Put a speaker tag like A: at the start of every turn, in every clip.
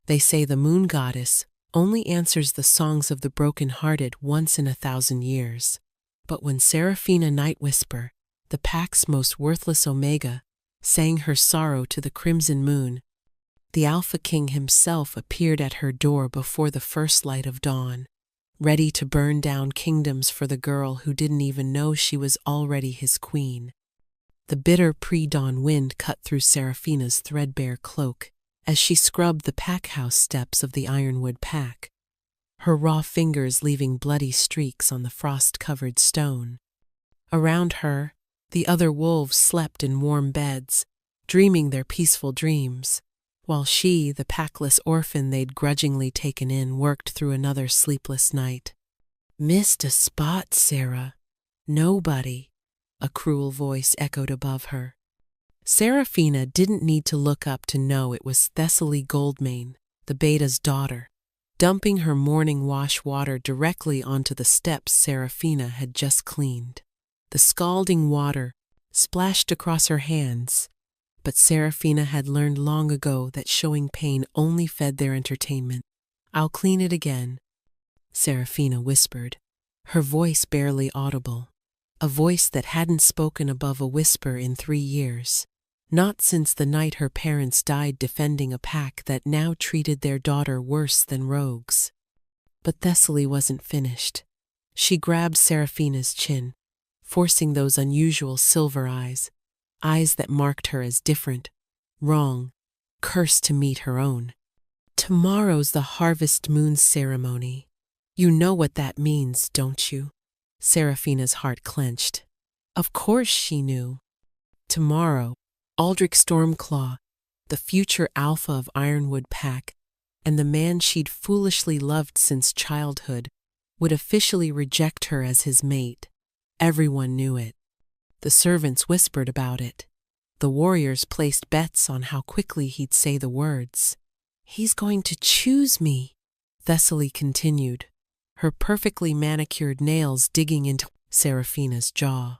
A: They say the moon goddess only answers the songs of the broken-hearted once in 1,000 years. But when Seraphina Night Whisper, the pack's most worthless Omega, sang her sorrow to the crimson moon, the Alpha King himself appeared at her door before the first light of dawn, ready to burn down kingdoms for the girl who didn't even know she was already his queen. The bitter pre-dawn wind cut through Seraphina's threadbare cloak as she scrubbed the pack-house steps of the ironwood pack, her raw fingers leaving bloody streaks on the frost-covered stone. Around her, the other wolves slept in warm beds, dreaming their peaceful dreams, while she, the packless orphan they'd grudgingly taken in, worked through another sleepless night. "Missed a spot, Sarah. Nobody," a cruel voice echoed above her. Seraphina didn't need to look up to know it was Thessaly Goldmane, the Beta's daughter, dumping her morning wash water directly onto the steps Seraphina had just cleaned. The scalding water splashed across her hands, but Seraphina had learned long ago that showing pain only fed their entertainment. "I'll clean it again," Seraphina whispered, her voice barely audible, a voice that hadn't spoken above a whisper in 3 years, not since the night her parents died defending a pack that now treated their daughter worse than rogues. But Thessaly wasn't finished. She grabbed Seraphina's chin, forcing those unusual silver eyes that marked her as different, wrong, cursed to meet her own. "Tomorrow's the harvest moon ceremony. You know what that means, don't you?" Seraphina's heart clenched. Of course she knew. Tomorrow, Aldrich Stormclaw, the future alpha of Ironwood Pack, and the man she'd foolishly loved since childhood, would officially reject her as his mate. Everyone knew it. The servants whispered about it. The warriors placed bets on how quickly he'd say the words. "He's going to choose me," Thessaly continued, her perfectly manicured nails digging into Seraphina's jaw.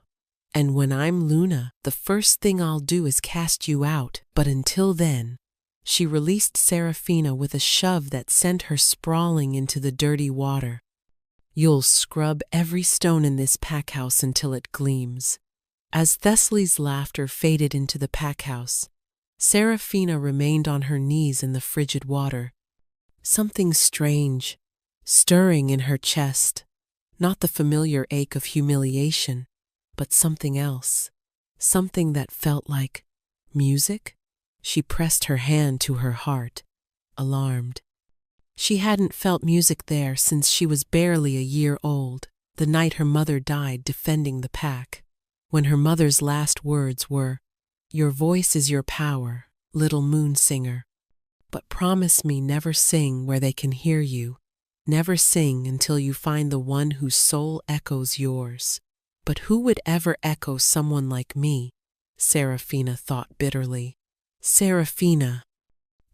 A: "And when I'm Luna, the first thing I'll do is cast you out, but until then," she released Seraphina with a shove that sent her sprawling into the dirty water. "You'll scrub every stone in this packhouse until it gleams." As Thessaly's laughter faded into the packhouse, Seraphina remained on her knees in the frigid water. Something strange, stirring in her chest, not the familiar ache of humiliation, but something else, something that felt like music. She pressed her hand to her heart, alarmed. She hadn't felt music there since she was barely a year old, the night her mother died defending the pack, when her mother's last words were, "Your voice is your power, little moon singer. But promise me never sing where they can hear you. Never sing until you find the one whose soul echoes yours." But who would ever echo someone like me? Seraphina thought bitterly. Seraphina!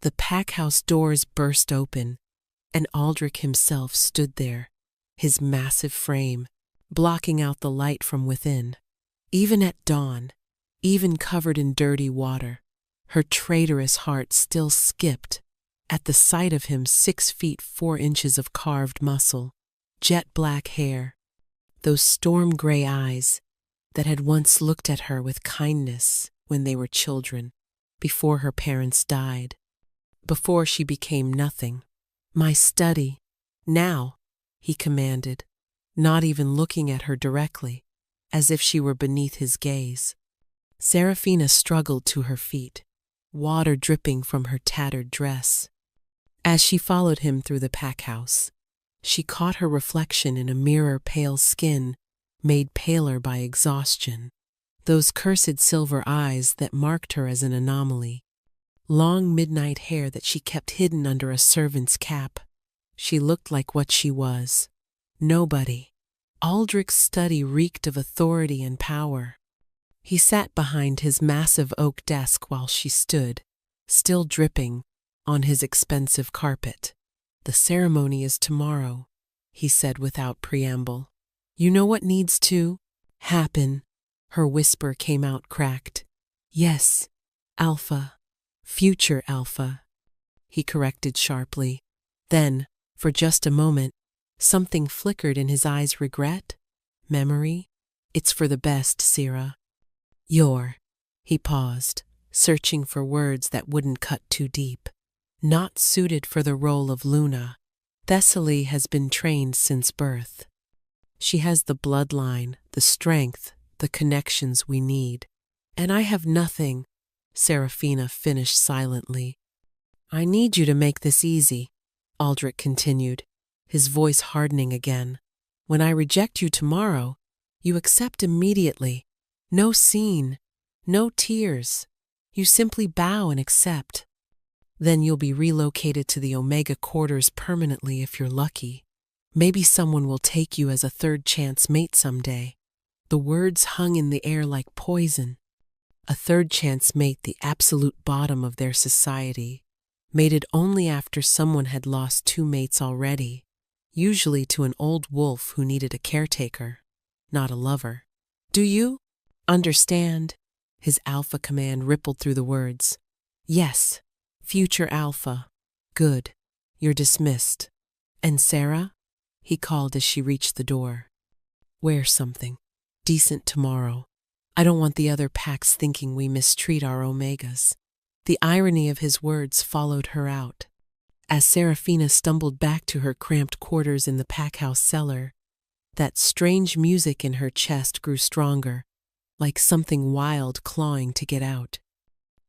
A: The packhouse doors burst open, and Aldrich himself stood there, his massive frame blocking out the light from within. Even at dawn, even covered in dirty water, her traitorous heart still skipped at the sight of him. 6 feet 4 inches of carved muscle, jet black hair, those storm-gray eyes that had once looked at her with kindness when they were children, before her parents died, before she became nothing. "My study, now," he commanded, not even looking at her directly, as if she were beneath his gaze. Seraphina struggled to her feet, water dripping from her tattered dress. As she followed him through the packhouse, she caught her reflection in a mirror, pale skin made paler by exhaustion, those cursed silver eyes that marked her as an anomaly, long midnight hair that she kept hidden under a servant's cap. She looked like what she was, nobody. Aldrich's study reeked of authority and power. He sat behind his massive oak desk while she stood, still dripping, on his expensive carpet. "The ceremony is tomorrow," he said without preamble. "You know what needs to happen?" Her whisper came out cracked. "Yes, Alpha, future Alpha." he corrected sharply. Then, for just a moment, something flickered in his eyes. Regret? Memory? It's for the best, Sira. He paused, searching for words that wouldn't cut too deep. Not suited for the role of Luna. Thessaly has been trained since birth. She has the bloodline, the strength, the connections we need. And I have nothing, Serafina finished silently. I need you to make this easy, Aldrich continued, his voice hardening again. When I reject you tomorrow, you accept immediately. No scene, no tears. You simply bow and accept. Then you'll be relocated to the Omega quarters permanently if you're lucky. Maybe someone will take you as a third chance mate someday. The words hung in the air like poison. A third chance mate, the absolute bottom of their society, mated only after someone had lost two mates already, usually to an old wolf who needed a caretaker, not a lover. Do you understand? His alpha command rippled through the words. Yes, future alpha. Good. You're dismissed. And Sarah? He called as she reached the door. Wear something decent tomorrow. I don't want the other packs thinking we mistreat our Omegas. The irony of his words followed her out. As Serafina stumbled back to her cramped quarters in the packhouse cellar, that strange music in her chest grew stronger, like something wild clawing to get out.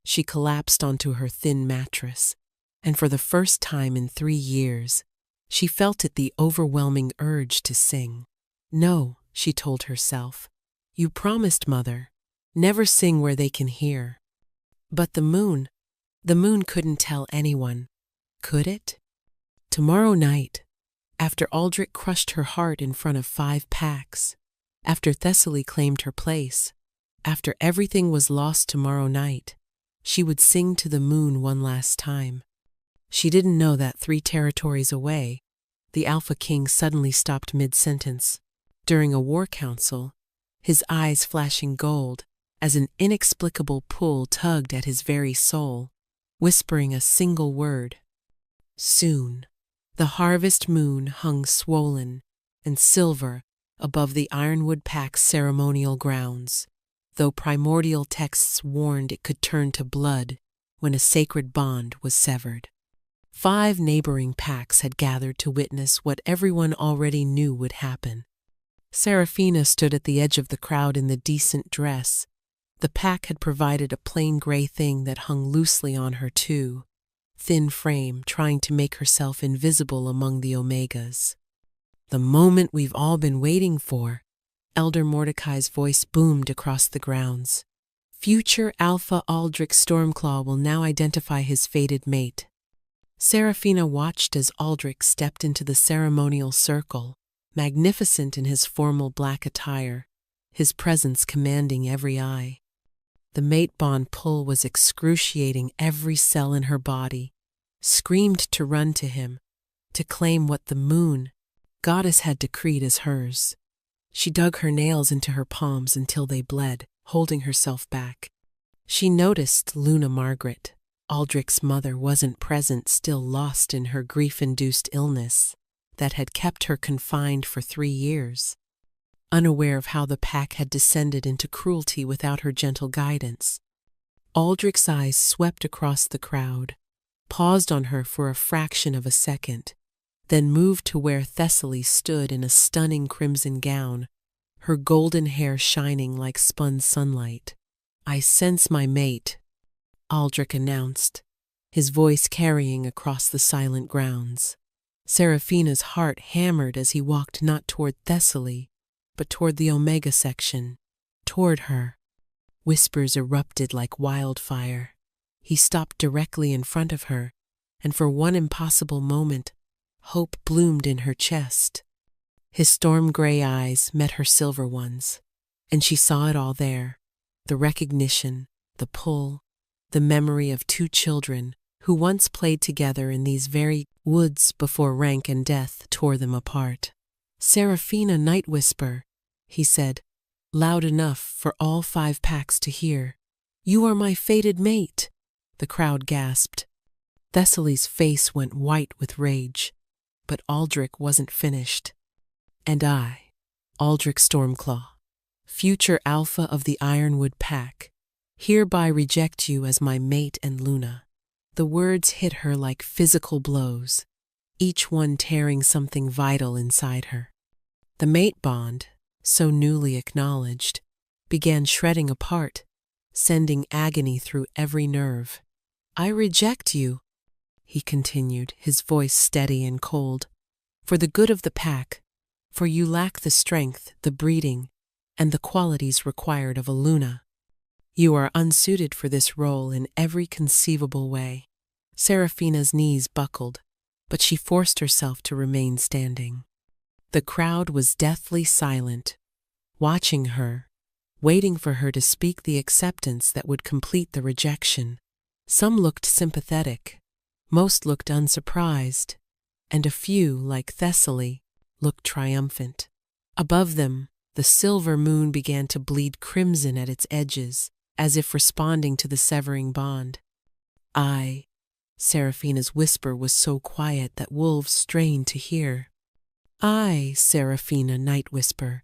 A: She collapsed onto her thin mattress, and for the first time in 3 years, she felt the overwhelming urge to sing. No, she told herself. You promised, Mother. Never sing where they can hear. But the moon couldn't tell anyone, could it? Tomorrow night, after Aldrich crushed her heart in front of 5 packs, after Thessaly claimed her place, after everything was lost tomorrow night, she would sing to the moon one last time. She didn't know that 3 territories away, the Alpha King suddenly stopped mid-sentence. During a war council, his eyes flashing gold as an inexplicable pull tugged at his very soul, whispering a single word. Soon. The harvest moon hung swollen and silver above the Ironwood Pack's ceremonial grounds, though primordial texts warned it could turn to blood when a sacred bond was severed. 5 neighboring packs had gathered to witness what everyone already knew would happen. Serafina stood at the edge of the crowd in the decent dress. The pack had provided a plain gray thing that hung loosely on her too, thin frame trying to make herself invisible among the Omegas. The moment we've all been waiting for, Elder Mordecai's voice boomed across the grounds. Future Alpha Aldrich Stormclaw will now identify his fated mate. Serafina watched as Aldrich stepped into the ceremonial circle, magnificent in his formal black attire, his presence commanding every eye. The mate bond pull was excruciating. Every cell in her body screamed to run to him, to claim what the moon goddess had decreed as hers. She dug her nails into her palms until they bled, holding herself back. She noticed Luna Margaret, Aldrich's mother, wasn't present, still lost in her grief-induced illness that had kept her confined for 3 years, unaware of how the pack had descended into cruelty without her gentle guidance. Aldrich's eyes swept across the crowd, paused on her for a fraction of a second, then moved to where Thessaly stood in a stunning crimson gown, her golden hair shining like spun sunlight. I sense my mate, Aldrich announced, his voice carrying across the silent grounds. Serafina's heart hammered as he walked not toward Thessaly, but toward the Omega section, toward her. Whispers erupted like wildfire. He stopped directly in front of her, and for one impossible moment, hope bloomed in her chest. His storm-gray eyes met her silver ones, and she saw it all there, the recognition, the pull, the memory of 2 children who once played together in these very woods before rank and death tore them apart. Serafina Night Whisper, he said, loud enough for all 5 packs to hear. You are my fated mate, the crowd gasped. Thessaly's face went white with rage, but Aldrich wasn't finished. "And I, Aldrich Stormclaw, future alpha of the Ironwood Pack, hereby reject you as my mate and Luna." The words hit her like physical blows, each one tearing something vital inside her. The mate bond, so newly acknowledged, began shredding apart, sending agony through every nerve. "I reject you," he continued, his voice steady and cold, "for the good of the pack, for you lack the strength, the breeding, and the qualities required of a Luna. You are unsuited for this role in every conceivable way." Seraphina's knees buckled, but she forced herself to remain standing. The crowd was deathly silent, watching her, waiting for her to speak the acceptance that would complete the rejection. Some looked sympathetic, most looked unsurprised, and a few, like Thessaly, looked triumphant. Above them, the silver moon began to bleed crimson at its edges, as if responding to the severing bond. Seraphina's whisper was so quiet that wolves strained to hear. "I, Seraphina, Night Whisper,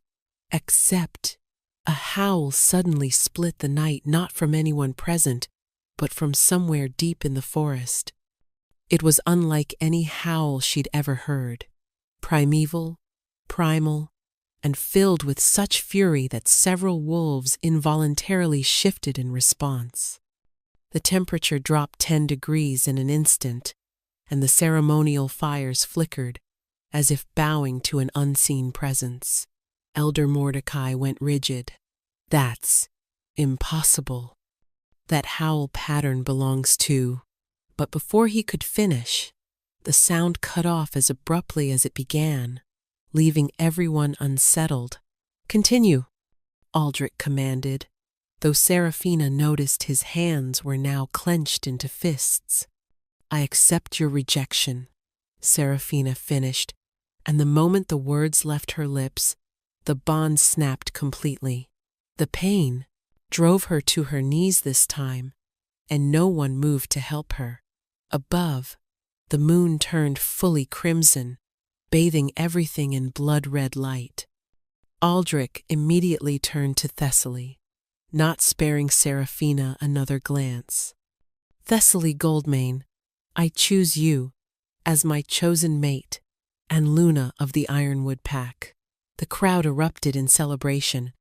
A: accept." A howl suddenly split the night, not from anyone present, but from somewhere deep in the forest. It was unlike any howl she'd ever heard, primeval, primal, and filled with such fury that several wolves involuntarily shifted in response. The temperature dropped 10 degrees in an instant, and the ceremonial fires flickered, as if bowing to an unseen presence. Elder Mordecai went rigid. "That's impossible. That howl pattern belongs to..." But before he could finish, the sound cut off as abruptly as it began, leaving everyone unsettled. "Continue," Aldrich commanded, though Seraphina noticed his hands were now clenched into fists. "I accept your rejection," Seraphina finished, and the moment the words left her lips, the bond snapped completely. The pain drove her to her knees this time, and no one moved to help her. Above, the moon turned fully crimson, bathing everything in blood-red light. Aldrich immediately turned to Thessaly, not sparing Seraphina another glance. "Thessaly Goldmane, I choose you as my chosen mate and Luna of the Ironwood Pack." The crowd erupted in celebration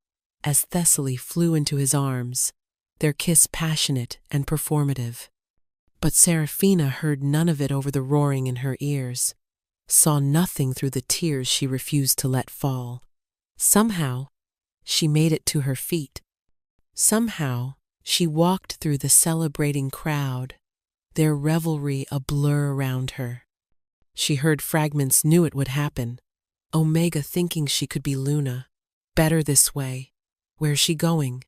A: as Thessaly flew into his arms, their kiss passionate and performative. But Seraphina heard none of it over the roaring in her ears, saw nothing through the tears she refused to let fall. Somehow, she made it to her feet. Somehow, she walked through the celebrating crowd, their revelry a blur around her. She heard fragments, knew it would happen. Omega thinking she could be Luna. Better this way. Where's she going?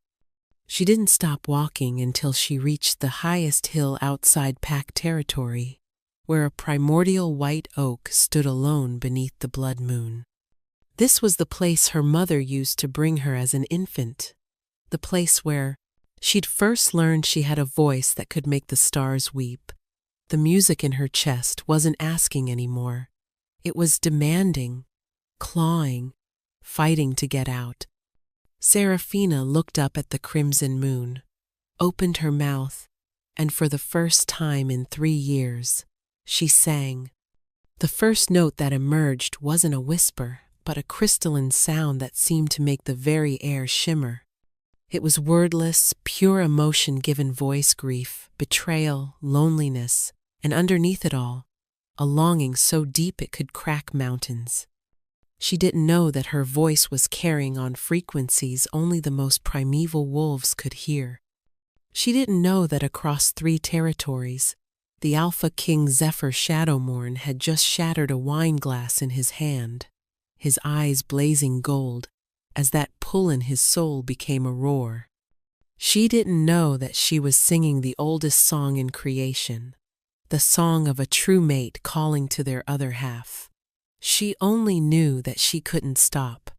A: She didn't stop walking until she reached the highest hill outside Pack territory, where a primordial white oak stood alone beneath the blood moon. This was the place her mother used to bring her as an infant, the place where she'd first learned she had a voice that could make the stars weep. The music in her chest wasn't asking anymore. It was demanding, clawing, fighting to get out. Seraphina looked up at the crimson moon, opened her mouth, and for the first time in 3 years, she sang. The first note that emerged wasn't a whisper, but a crystalline sound that seemed to make the very air shimmer. It was wordless, pure emotion given voice, grief, betrayal, loneliness, and underneath it all, a longing so deep it could crack mountains. She didn't know that her voice was carrying on frequencies only the most primeval wolves could hear. She didn't know that across 3 territories, the Alpha King Zephyr Shadowmourne had just shattered a wine glass in his hand, his eyes blazing gold as that pull in his soul became a roar. She didn't know that she was singing the oldest song in creation, the song of a true mate calling to their other half. She only knew that she couldn't stop.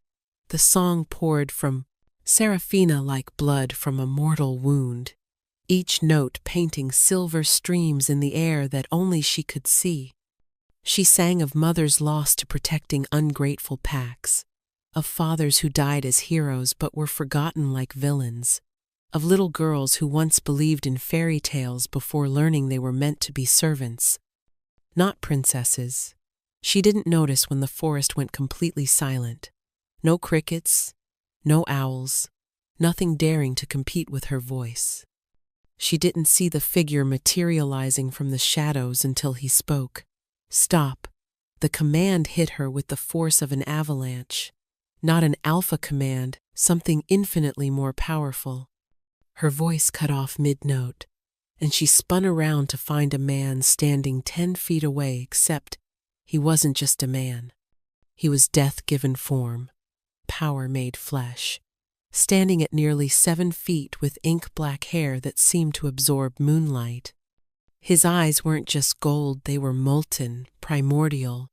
A: The song poured from Seraphina like blood from a mortal wound, each note painting silver streams in the air that only she could see. She sang of mothers lost to protecting ungrateful packs, of fathers who died as heroes but were forgotten like villains, of little girls who once believed in fairy tales before learning they were meant to be servants, not princesses. She didn't notice when the forest went completely silent. No crickets, no owls, nothing daring to compete with her voice. She didn't see the figure materializing from the shadows until he spoke. Stop. The command hit her with the force of an avalanche. Not an alpha command, something infinitely more powerful. Her voice cut off mid-note, and she spun around to find a man standing 10 feet away, except he wasn't just a man. He was death given form, power made flesh, standing at nearly 7 feet with ink-black hair that seemed to absorb moonlight. His eyes weren't just gold, they were molten, primordial,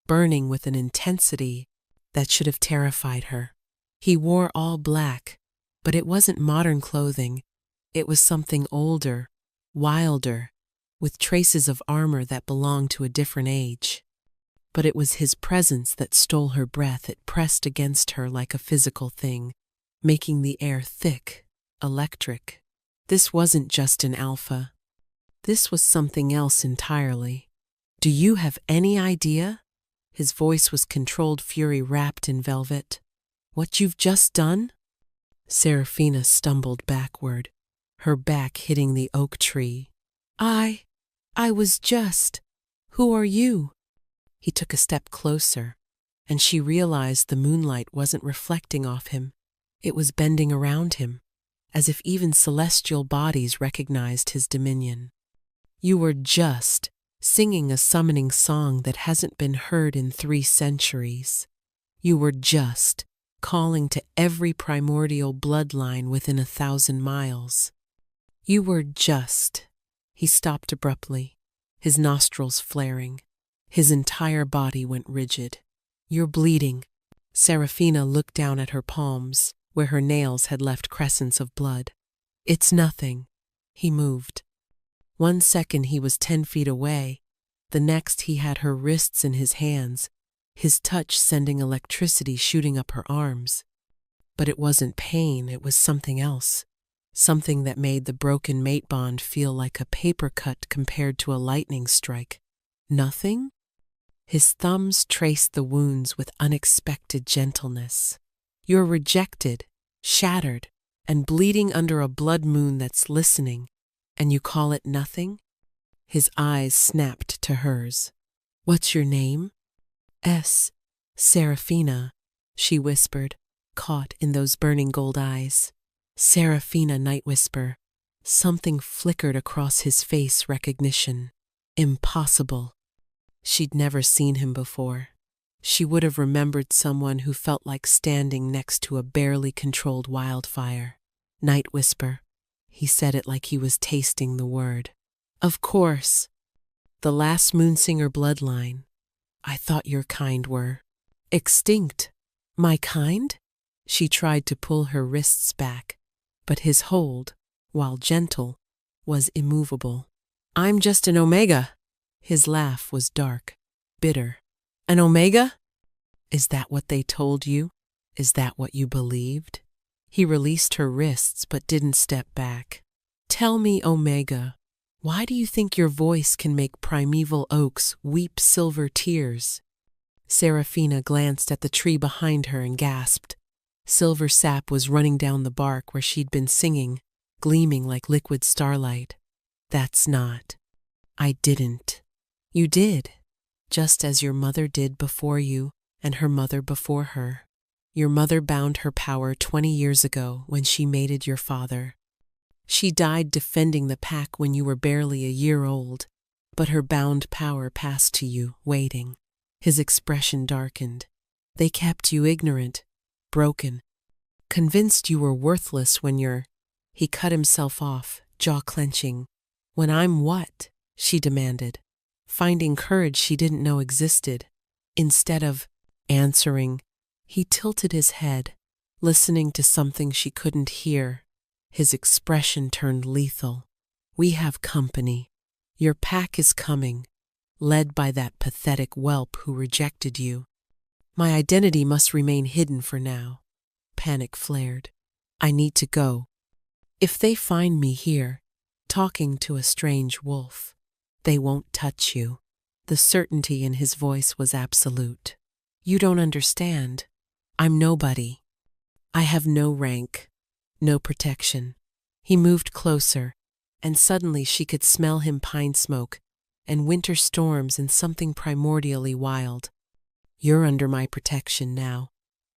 A: burning with an intensity that should have terrified her. He wore all black, but it wasn't modern clothing. It was something older, wilder, with traces of armor that belonged to a different age. But it was his presence that stole her breath. It pressed against her like a physical thing, making the air thick, electric. This wasn't just an alpha. This was something else entirely. Do you have any idea? His voice was controlled fury wrapped in velvet. What you've just done? Seraphina stumbled backward, her back hitting the oak tree. I was just. Who are you? He took a step closer, and she realized the moonlight wasn't reflecting off him. It was bending around him, as if even celestial bodies recognized his dominion. You were just singing a summoning song that hasn't been heard in 3 centuries. You were just calling to every primordial bloodline within 1,000 miles. You were just. He stopped abruptly, his nostrils flaring. His entire body went rigid. You're bleeding. Seraphina looked down at her palms, where her nails had left crescents of blood. It's nothing. He moved. 1 second he was 10 feet away. The next he had her wrists in his hands, his touch sending electricity shooting up her arms. But it wasn't pain, it was something else. Something that made the broken mate bond feel like a paper cut compared to a lightning strike. Nothing? His thumbs traced the wounds with unexpected gentleness. You're rejected, shattered, and bleeding under a blood moon that's listening, and you call it nothing? His eyes snapped to hers. What's your name? Seraphina, she whispered, caught in those burning gold eyes. Seraphina, Night Whisper. Something flickered across his face, recognition. Impossible. She'd never seen him before. She would have remembered someone who felt like standing next to a barely controlled wildfire. Night Whisper. He said it like he was tasting the word. Of course. The last Moonsinger bloodline. I thought your kind were extinct. My kind? She tried to pull her wrists back, but his hold, while gentle, was immovable. I'm just an Omega. His laugh was dark, bitter. An Omega? Is that what they told you? Is that what you believed? He released her wrists but didn't step back. Tell me, Omega, why do you think your voice can make primeval oaks weep silver tears? Seraphina glanced at the tree behind her and gasped. Silver sap was running down the bark where she'd been singing, gleaming like liquid starlight. That's not. I didn't. You did, just as your mother did before you and her mother before her. Your mother bound her power 20 years ago when she mated your father. She died defending the pack when you were barely a year old, but her bound power passed to you, waiting. His expression darkened. They kept you ignorant, broken, convinced you were worthless when you're... He cut himself off, jaw clenching. When I'm what? She demanded, finding courage she didn't know existed. Instead of answering, he tilted his head, listening to something she couldn't hear. His expression turned lethal. "We have company. Your pack is coming, led by that pathetic whelp who rejected you." "My identity must remain hidden for now," panic flared. "I need to go. If they find me here, talking to a strange wolf, they won't touch you." The certainty in his voice was absolute. "You don't understand. I'm nobody. I have no rank, no protection." He moved closer, and suddenly she could smell him pine smoke and winter storms and something primordially wild. "You're under my protection now.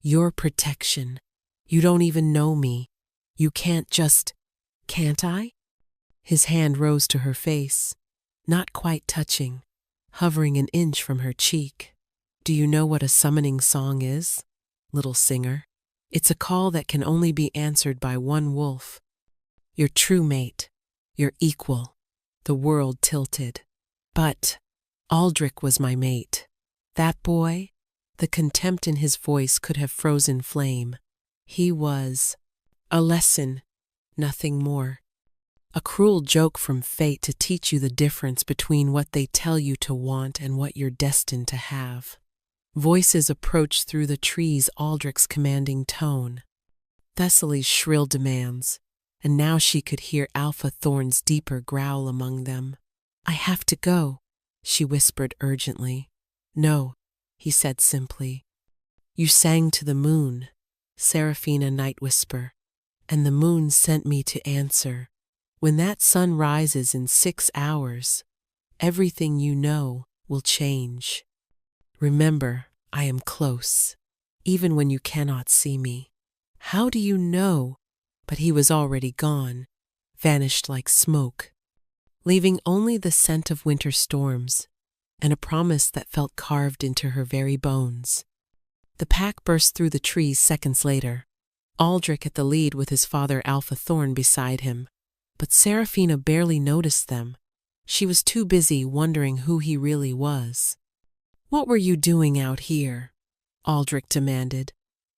A: Your protection. You don't even know me. You can't just—" "Can't I?" His hand rose to her face, not quite touching, hovering an inch from her cheek. "Do you know what a summoning song is, little singer? It's a call that can only be answered by one wolf. Your true mate, your equal." The world tilted. "But Aldrich was my mate. That boy," the contempt in his voice could have frozen flame. "He was a lesson, nothing more. A cruel joke from fate to teach you the difference between what they tell you to want and what you're destined to have." Voices approached through the trees, Aldrich's commanding tone, Thessaly's shrill demands, and now she could hear Alpha Thorn's deeper growl among them. "I have to go," she whispered urgently. "No," he said simply. "You sang to the moon, Seraphina Night Whisper, and the moon sent me to answer. When that sun rises in 6 hours, everything you know will change. Remember, I am close, even when you cannot see me." "How do you know?" But he was already gone, vanished like smoke, leaving only the scent of winter storms and a promise that felt carved into her very bones. The pack burst through the trees seconds later, Aldrich at the lead with his father Alpha Thorn beside him. But Seraphina barely noticed them. She was too busy wondering who he really was. "What were you doing out here?" Aldrich demanded,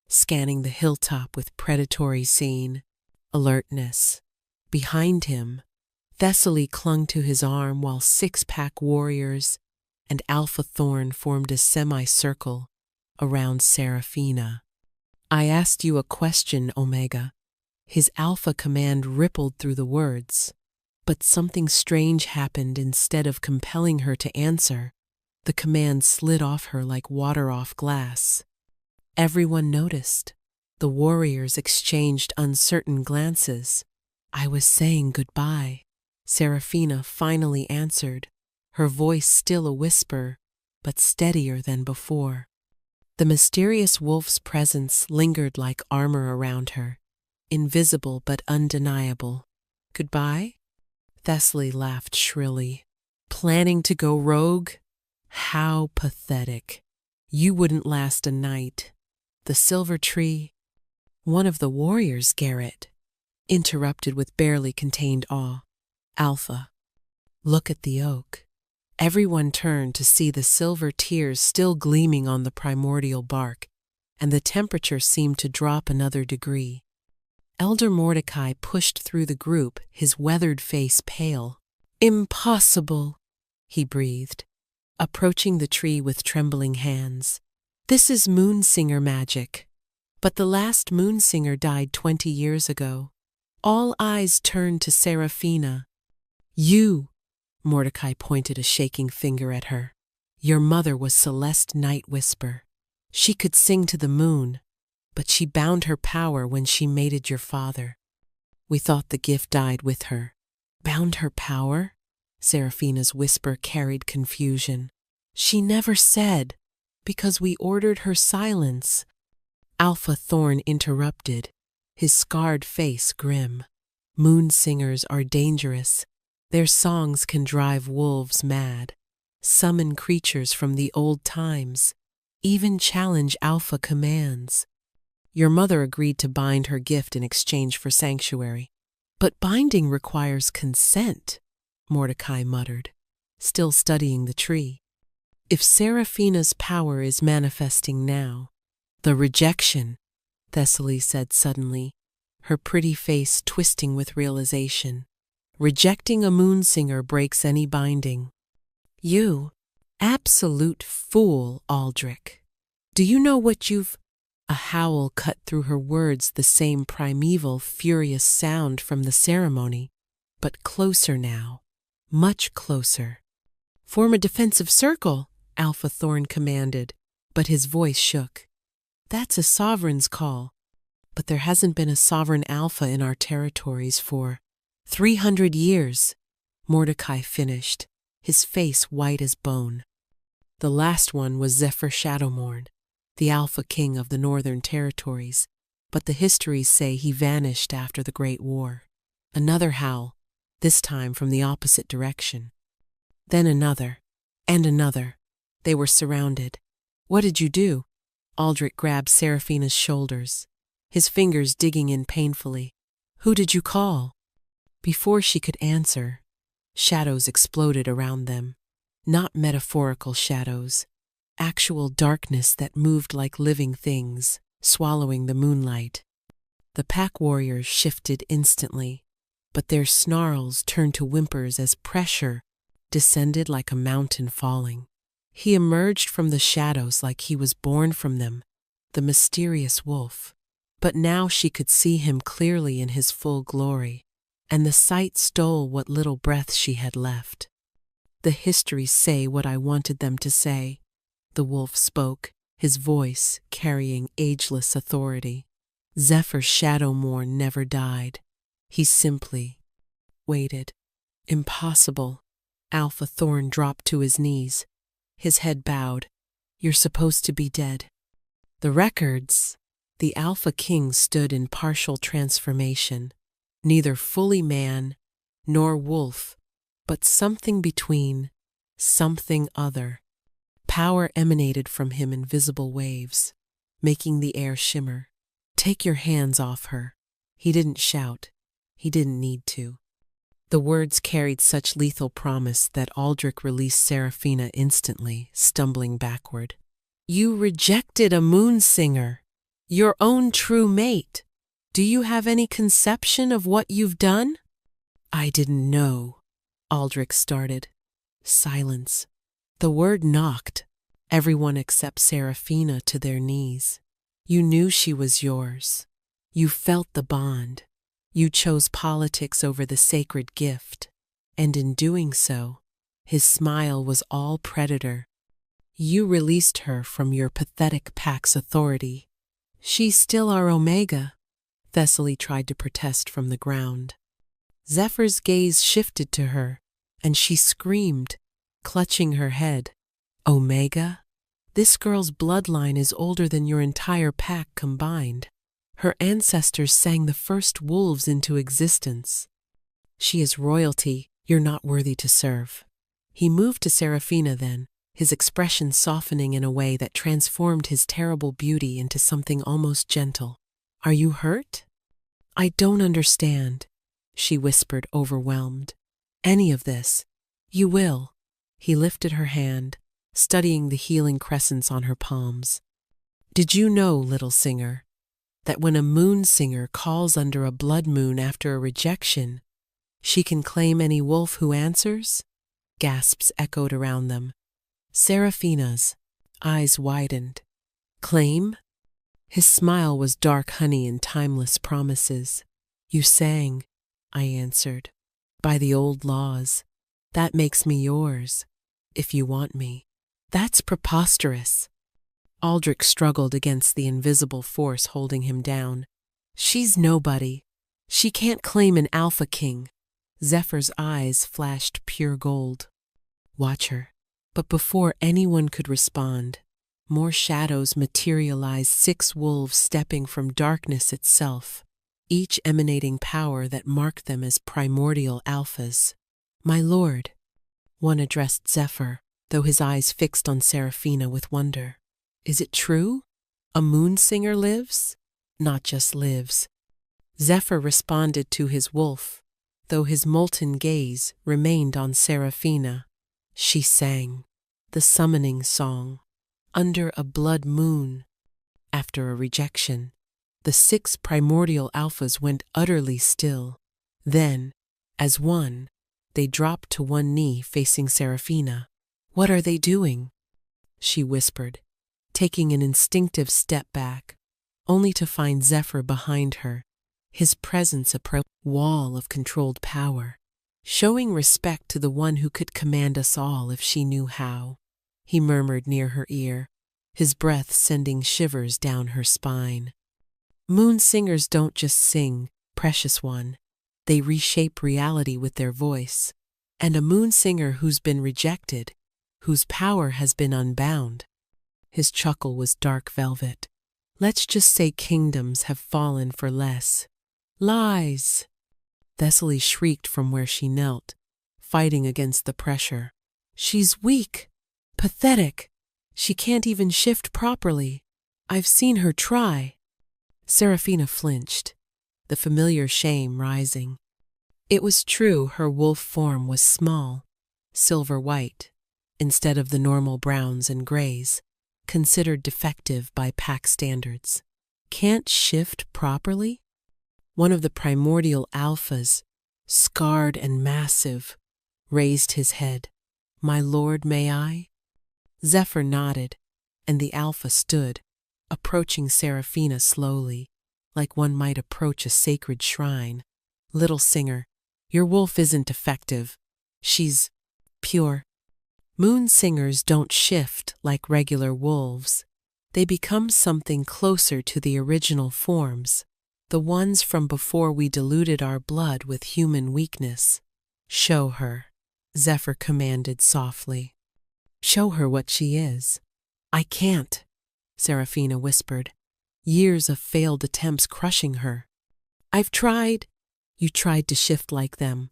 A: scanning the hilltop with predatory alertness. Behind him, Thessaly clung to his arm while 6-pack warriors and Alpha Thorn formed a semicircle around Seraphina. "I asked you a question, Omega." His alpha command rippled through the words, but something strange happened. Instead of compelling her to answer, the command slid off her like water off glass. Everyone noticed. The warriors exchanged uncertain glances. "I was saying goodbye," Seraphina finally answered, her voice still a whisper, but steadier than before. The mysterious wolf's presence lingered like armor around her, invisible but undeniable. "Goodbye?" Thessaly laughed shrilly. "Planning to go rogue? How pathetic. You wouldn't last a night." The silver tree, one of the warriors, Garrett, interrupted with barely contained awe. "Alpha, look at the oak." Everyone turned to see the silver tears still gleaming on the primordial bark, and the temperature seemed to drop another degree. Elder Mordecai pushed through the group, his weathered face pale. "Impossible," he breathed, approaching the tree with trembling hands. "This is Moonsinger magic." But the last Moonsinger died 20 years ago. All eyes turned to Seraphina. "You," Mordecai pointed a shaking finger at her. "Your mother was Celeste Night Whisper. She could sing to the moon, but she bound her power when she mated your father. We thought the gift died with her." "Bound her power?" Seraphina's whisper carried confusion. "She never said, because we ordered her silence." Alpha Thorn interrupted, his scarred face grim. "Moonsingers are dangerous. Their songs can drive wolves mad, summon creatures from the old times, even challenge alpha commands. Your mother agreed to bind her gift in exchange for sanctuary. But binding requires consent," Mordecai muttered, still studying the tree. "If Seraphina's power is manifesting now—" "The rejection," Thessaly said suddenly, her pretty face twisting with realization. Rejecting a moon singer breaks any binding. You absolute fool, Aldrich. Do you know what you've— A howl cut through her words, the same primeval, furious sound from the ceremony, but closer now, much closer. Form a defensive circle, Alpha Thorn commanded, but his voice shook. That's a sovereign's call, but there hasn't been a sovereign alpha in our territories for 300 years, Mordecai finished, his face white as bone. The last one was Zephyr Shadowmourne, the Alpha King of the Northern Territories, but the histories say he vanished after the Great War. Another howl, this time from the opposite direction. Then another, and another. They were surrounded. What did you do? Aldrich grabbed Seraphina's shoulders, his fingers digging in painfully. Who did you call? Before she could answer, shadows exploded around them. Not metaphorical shadows, actual darkness that moved like living things, swallowing the moonlight. The pack warriors shifted instantly, but their snarls turned to whimpers as pressure descended like a mountain falling. He emerged from the shadows like he was born from them, the mysterious wolf. But now she could see him clearly in his full glory, and the sight stole what little breath she had left. The histories say what I wanted them to say, the wolf spoke, his voice carrying ageless authority. Zephyr Shadowmourne never died. He simply waited. Impossible. Alpha Thorn dropped to his knees, his head bowed. You're supposed to be dead. The records. The Alpha King stood in partial transformation, neither fully man nor wolf, but something between, something other. Power emanated from him in visible waves, making the air shimmer. Take your hands off her. He didn't shout. He didn't need to. The words carried such lethal promise that Aldrich released Seraphina instantly, stumbling backward. You rejected a moon singer, your own true mate. Do you have any conception of what you've done? I didn't know, Aldrich started. Silence. The word knocked everyone except Seraphina to their knees. You knew she was yours. You felt the bond. You chose politics over the sacred gift, and in doing so, his smile was all predator. You released her from your pathetic pack's authority. She's still our Omega, Thessaly tried to protest from the ground. Zephyr's gaze shifted to her, and she screamed, clutching her head. Omega? This girl's bloodline is older than your entire pack combined. Her ancestors sang the first wolves into existence. She is royalty you're not worthy to serve. He moved to Seraphina then, his expression softening in a way that transformed his terrible beauty into something almost gentle. Are you hurt? I don't understand, she whispered, overwhelmed. Any of this. You will. He lifted her hand, studying the healing crescents on her palms. Did you know, little singer, that when a moon singer calls under a blood moon after a rejection, she can claim any wolf who answers? Gasps echoed around them. Seraphina's eyes widened. Claim? His smile was dark honey and timeless promises. You sang, I answered. By the old laws. That makes me yours, if you want me. That's preposterous. Aldrich struggled against the invisible force holding him down. She's nobody. She can't claim an Alpha King. Zephyr's eyes flashed pure gold. Watch her. But before anyone could respond, more shadows materialized, 6 wolves stepping from darkness itself, each emanating power that marked them as primordial alphas. My lord, one addressed Zephyr, though his eyes fixed on Seraphina with wonder. Is it true? A moon singer lives? Not just lives. Zephyr responded to his wolf, though his molten gaze remained on Seraphina. She sang the summoning song under a blood moon. After a rejection, The 6 primordial alphas went utterly still. Then, as one, they dropped to one knee facing Seraphina. "What are they doing?" she whispered, taking an instinctive step back, only to find Zephyr behind her, his presence a wall of controlled power. "Showing respect to the one who could command us all if she knew how," he murmured near her ear, his breath sending shivers down her spine. "Moon singers don't just sing, precious one. They reshape reality with their voice. And a moon singer who's been rejected, whose power has been unbound." His chuckle was dark velvet. "Let's just say kingdoms have fallen for less." "Lies!" Thessaly shrieked from where she knelt, fighting against the pressure. "She's weak, pathetic. She can't even shift properly. I've seen her try." Seraphina flinched, the familiar shame rising. It was true her wolf form was small, silver-white, instead of the normal browns and grays, considered defective by pack standards. "Can't shift properly?" One of the primordial alphas, scarred and massive, raised his head. "My lord, may I?" Zephyr nodded, and the alpha stood, approaching Seraphina slowly, like one might approach a sacred shrine. "Little singer, your wolf isn't defective. She's pure. Moon singers don't shift like regular wolves. They become something closer to the original forms, the ones from before we diluted our blood with human weakness." "Show her," Zephyr commanded softly. "Show her what she is." "I can't," Seraphina whispered, years of failed attempts crushing her. "I've tried." "You tried to shift like them."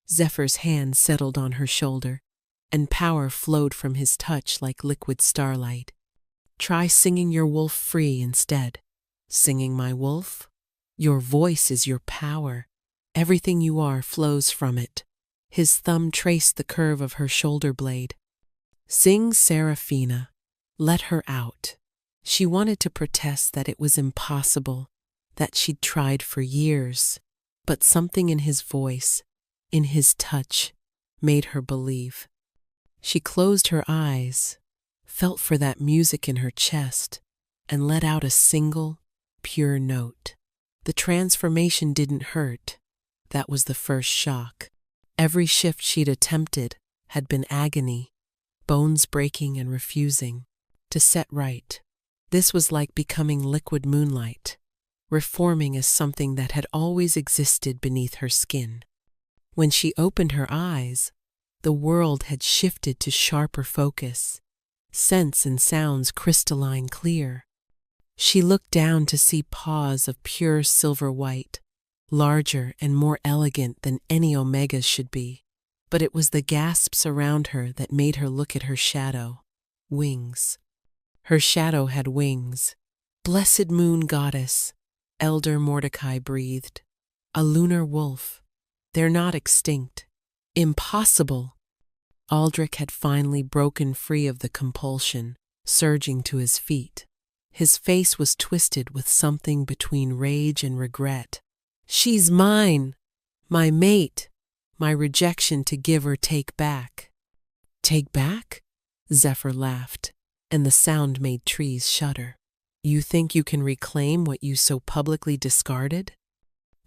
A: Zephyr's hand settled on her shoulder, and power flowed from his touch like liquid starlight. "Try singing your wolf free instead." "Singing my wolf?" "Your voice is your power. Everything you are flows from it." His thumb traced the curve of her shoulder blade. "Sing, Seraphina. Let her out." She wanted to protest that it was impossible, that she'd tried for years, but something in his voice, in his touch, made her believe. She closed her eyes, felt for that music in her chest, and let out a single, pure note. The transformation didn't hurt. That was the first shock. Every shift she'd attempted had been agony, bones breaking and refusing to set right. This was like becoming liquid moonlight, reforming as something that had always existed beneath her skin. When she opened her eyes, the world had shifted to sharper focus, scents and sounds crystalline clear. She looked down to see paws of pure silver white, larger and more elegant than any omegas should be. But it was the gasps around her that made her look at her shadow. Wings. Her shadow had wings. "Blessed moon goddess," Elder Mordecai breathed. "A lunar wolf. They're not extinct." "Impossible." Aldrich had finally broken free of the compulsion, surging to his feet. His face was twisted with something between rage and regret. "She's mine, my mate, my rejection to give or take back." "Take back?" Zephyr laughed, and the sound made trees shudder. "You think you can reclaim what you so publicly discarded?"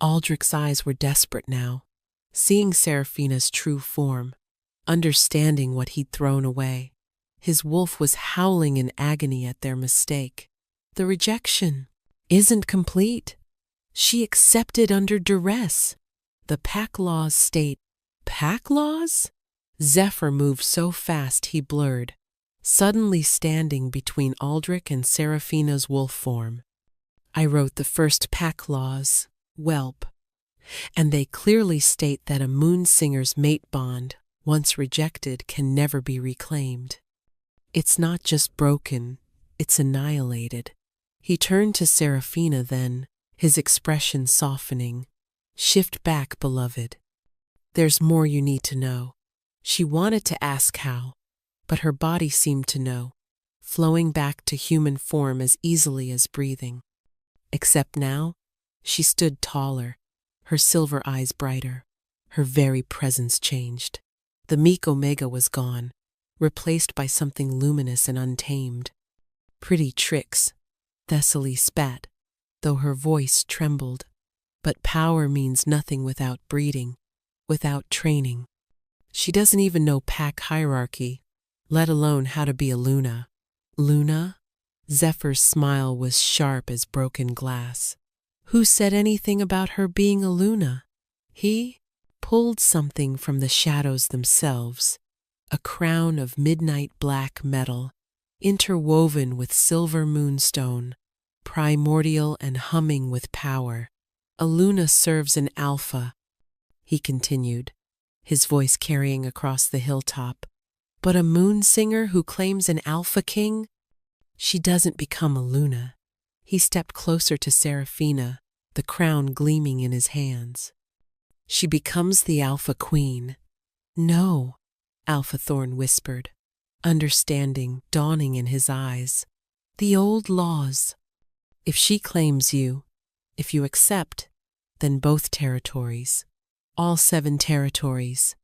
A: Aldrich's eyes were desperate now, seeing Seraphina's true form, understanding what he'd thrown away. His wolf was howling in agony at their mistake. "The rejection isn't complete. She accepted under duress. The pack laws state—" "Pack laws?" Zephyr moved so fast he blurred, suddenly standing between Aldrich and Seraphina's wolf form. "I wrote the first pack laws, whelp, and they clearly state that a moon singer's mate bond, once rejected, can never be reclaimed. It's not just broken, it's annihilated." He turned to Seraphina then, his expression softening. "Shift back, beloved. There's more you need to know." She wanted to ask how, but her body seemed to know, flowing back to human form as easily as breathing. Except now, she stood taller, her silver eyes brighter. Her very presence changed. The meek Omega was gone, replaced by something luminous and untamed. Pretty tricks, Thessaly spat, though her voice trembled. But power means nothing without breeding, without training. She doesn't even know pack hierarchy, let alone how to be a Luna. Luna? Zephyr's smile was sharp as broken glass. Who said anything about her being a Luna? He pulled something from the shadows themselves, a crown of midnight black metal, interwoven with silver moonstone, primordial and humming with power. A Luna serves an alpha, he continued, his voice carrying across the hilltop. But a moon singer who claims an alpha king? She doesn't become a Luna. He stepped closer to Seraphina, the crown gleaming in his hands. She becomes the alpha queen. No, Alpha Thorn whispered, understanding dawning in his eyes. The old laws. If she claims you, if you accept, then both territories. All 7 territories,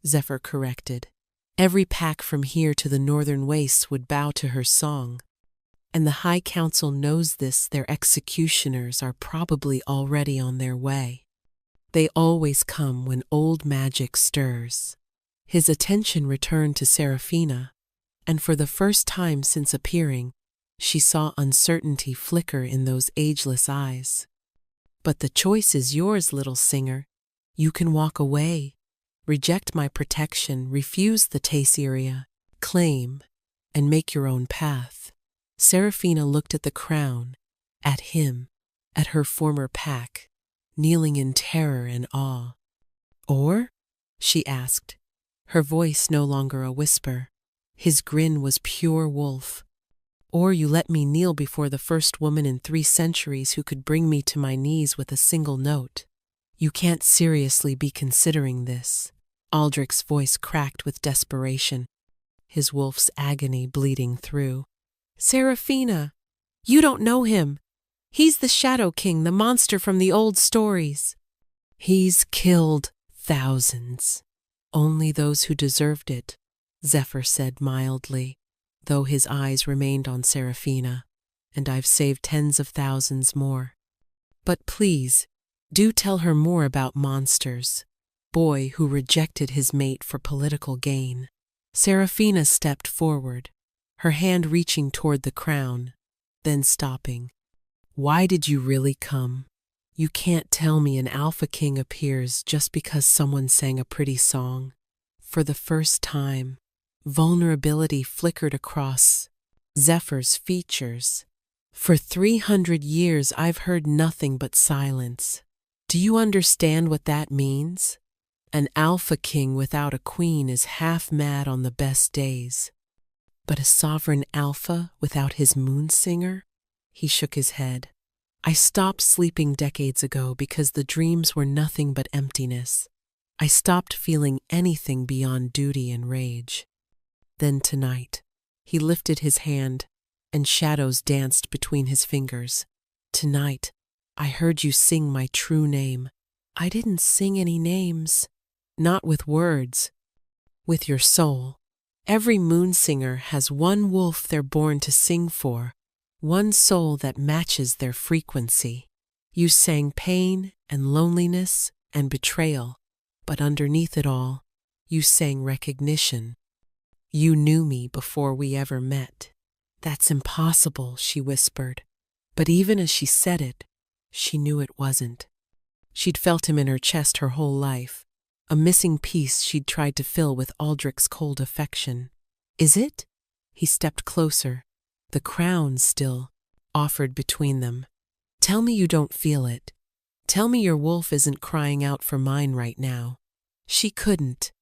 A: Zephyr corrected. Every pack from here to the northern wastes would bow to her song. And the High Council knows this. Their executioners are probably already on their way. They always come when old magic stirs. His attention returned to Seraphina, and for the first time since appearing, she saw uncertainty flicker in those ageless eyes. But the choice is yours, little singer. You can walk away, reject my protection, refuse the Taceria, claim, and make your own path. Seraphina looked at the crown, at him, at her former pack, kneeling in terror and awe. Or? She asked, her voice no longer a whisper. His grin was pure wolf. Or you let me kneel before the first woman in 3 centuries who could bring me to my knees with a single note. You can't seriously be considering this. Aldrich's voice cracked with desperation, his wolf's agony bleeding through. Seraphina, you don't know him. He's the Shadow King, the monster from the old stories. He's killed thousands. Only those who deserved it, Zephyr said mildly, though his eyes remained on Seraphina. And I've saved tens of thousands more. But please, do tell her more about monsters. Boy who rejected his mate for political gain. Seraphina stepped forward, her hand reaching toward the crown, then stopping. Why did you really come? You can't tell me an Alpha King appears just because someone sang a pretty song. For the first time, vulnerability flickered across Zephyr's features. For 300 years I've heard nothing but silence. Do you understand what that means? An Alpha King without a queen is half mad on the best days. But a sovereign alpha without his moon singer? He shook his head. I stopped sleeping decades ago because the dreams were nothing but emptiness. I stopped feeling anything beyond duty and rage. Then tonight, he lifted his hand, and shadows danced between his fingers. Tonight, I heard you sing my true name. I didn't sing any names. Not with words. With your soul. Every moon singer has one wolf they're born to sing for. One soul that matches their frequency. You sang pain and loneliness and betrayal, but underneath it all, you sang recognition. You knew me before we ever met. That's impossible, she whispered. But even as she said it, she knew it wasn't. She'd felt him in her chest her whole life, a missing piece she'd tried to fill with Aldrich's cold affection. Is it? He stepped closer. The crown still offered between them. Tell me you don't feel it. Tell me your wolf isn't crying out for mine right now. She couldn't.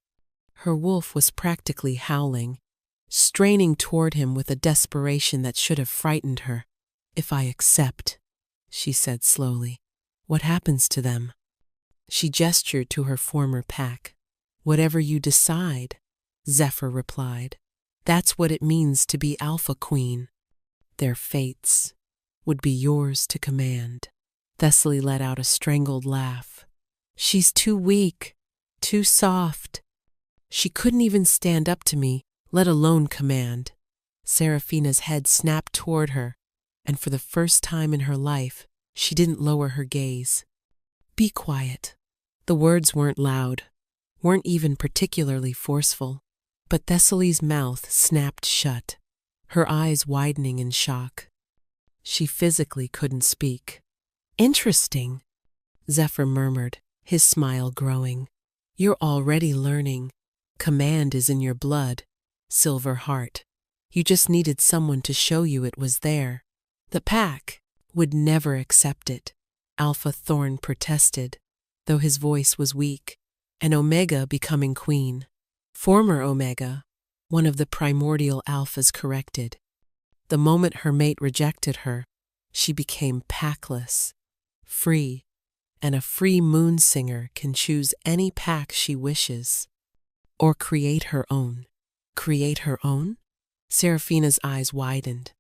A: Her wolf was practically howling, straining toward him with a desperation that should have frightened her. If I accept, she said slowly, what happens to them? She gestured to her former pack. Whatever you decide, Zephyr replied. That's what it means to be Alpha Queen. Their fates. would be yours to command. Thessaly let out a strangled laugh. She's too weak, too soft. She couldn't even stand up to me, let alone command. Seraphina's head snapped toward her, and for the first time in her life, she didn't lower her gaze. Be quiet. The words weren't loud, weren't even particularly forceful, but Thessaly's mouth snapped shut, her eyes widening in shock. She physically couldn't speak. Interesting, Zephyr murmured, his smile growing. You're already learning. Command is in your blood, Silver Heart. You just needed someone to show you it was there. The pack would never accept it, Alpha Thorn protested, though his voice was weak. And Omega becoming queen. Former Omega, one of the primordial alphas, corrected. The moment her mate rejected her, she became packless, free, and a free moon singer can choose any pack she wishes. Or create her own. Create her own? Seraphina's eyes widened.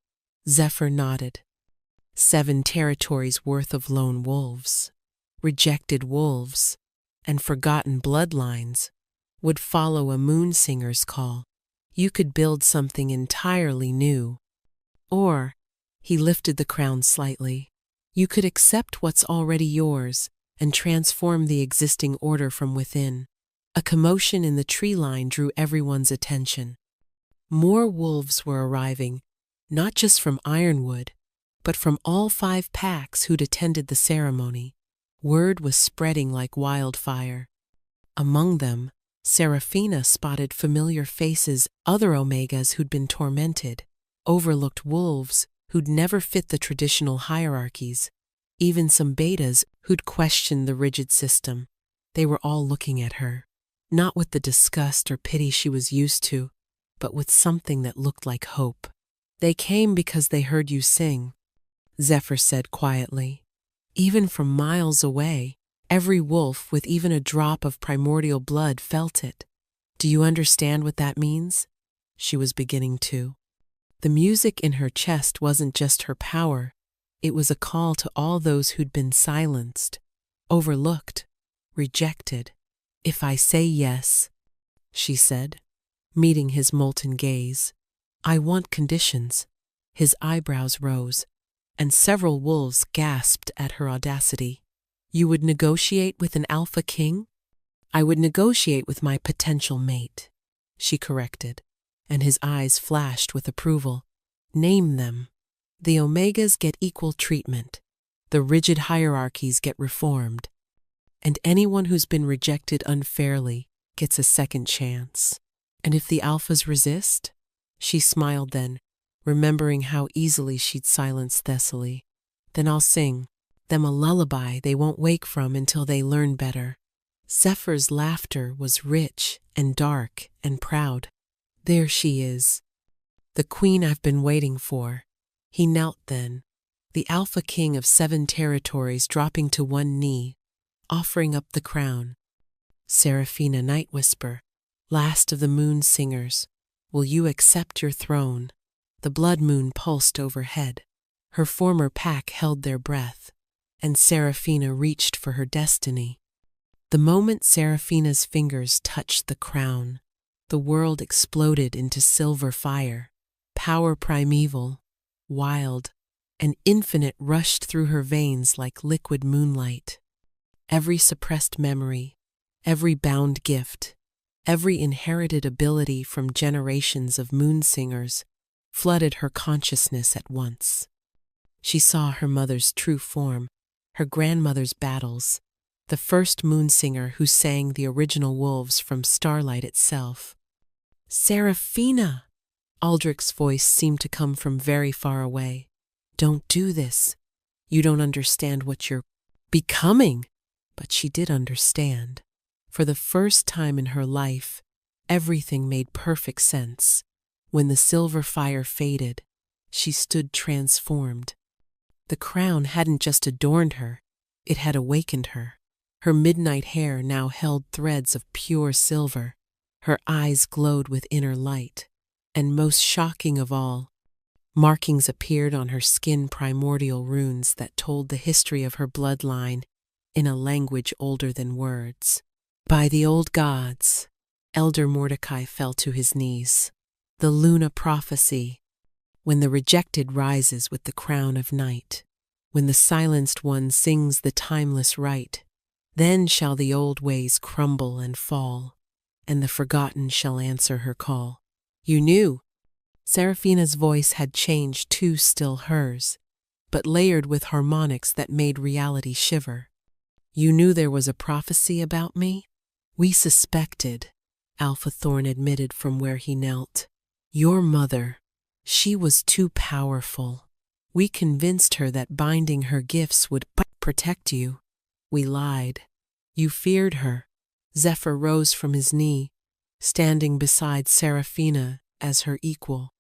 A: Zephyr nodded. 7 territories worth of lone wolves, rejected wolves, and forgotten bloodlines would follow a moon singer's call. You could build something entirely new. Or, he lifted the crown slightly, you could accept what's already yours and transform the existing order from within. A commotion in the tree line drew everyone's attention. More wolves were arriving, not just from Ironwood, but from all 5 packs who'd attended the ceremony. Word was spreading like wildfire. Among them, Seraphina spotted familiar faces, other Omegas who'd been tormented, overlooked wolves who'd never fit the traditional hierarchies, even some betas who'd questioned the rigid system. They were all looking at her, not with the disgust or pity she was used to, but with something that looked like hope. They came because they heard you sing, Zephyr said quietly. Even from miles away, every wolf with even a drop of primordial blood felt it. Do you understand what that means? She was beginning to. The music in her chest wasn't just her power, it was a call to all those who'd been silenced, overlooked, rejected. If I say yes, she said, meeting his molten gaze. I want conditions. His eyebrows rose, and several wolves gasped at her audacity. You would negotiate with an alpha king? I would negotiate with my potential mate, she corrected, and his eyes flashed with approval. Name them. The Omegas get equal treatment. The rigid hierarchies get reformed. And anyone who's been rejected unfairly gets a second chance. And if the alphas resist? She smiled then, remembering how easily she'd silenced Thessaly. Then I'll sing them a lullaby they won't wake from until they learn better. Zephyr's laughter was rich and dark and proud. There she is, the queen I've been waiting for. He knelt then, the alpha king of 7 territories dropping to one knee, offering up the crown. Seraphina Night Whisper, last of the moon singers, will you accept your throne? The blood moon pulsed overhead. Her former pack held their breath, and Seraphina reached for her destiny. The moment Seraphina's fingers touched the crown, the world exploded into silver fire. Power primeval, wild, and infinite rushed through her veins like liquid moonlight. Every suppressed memory, every bound gift, every inherited ability from generations of moon singers flooded her consciousness at once. She saw her mother's true form, her grandmother's battles, the first moon singer who sang the original wolves from starlight itself. Seraphina! Aldrich's voice seemed to come from very far away. Don't do this. You don't understand what you're becoming. But she did understand. For the first time in her life, everything made perfect sense. When the silver fire faded, she stood transformed. The crown hadn't just adorned her, it had awakened her. Her midnight hair now held threads of pure silver. Her eyes glowed with inner light. And most shocking of all, Markings appeared on her skin, primordial runes that told the history of her bloodline in a language older than words. By the old gods, Elder Mordecai fell to his knees. The Luna prophecy, when the rejected rises with the crown of night, when the silenced one sings the timeless right, then shall the old ways crumble and fall, and the forgotten shall answer her call. You knew. Seraphina's voice had changed to still hers, but layered with harmonics that made reality shiver. You knew there was a prophecy about me? We suspected, Alpha Thorn admitted from where he knelt. Your mother, she was too powerful. We convinced her that binding her gifts would protect you. We lied. You feared her. Zephyr rose from his knee, standing beside Seraphina as her equal.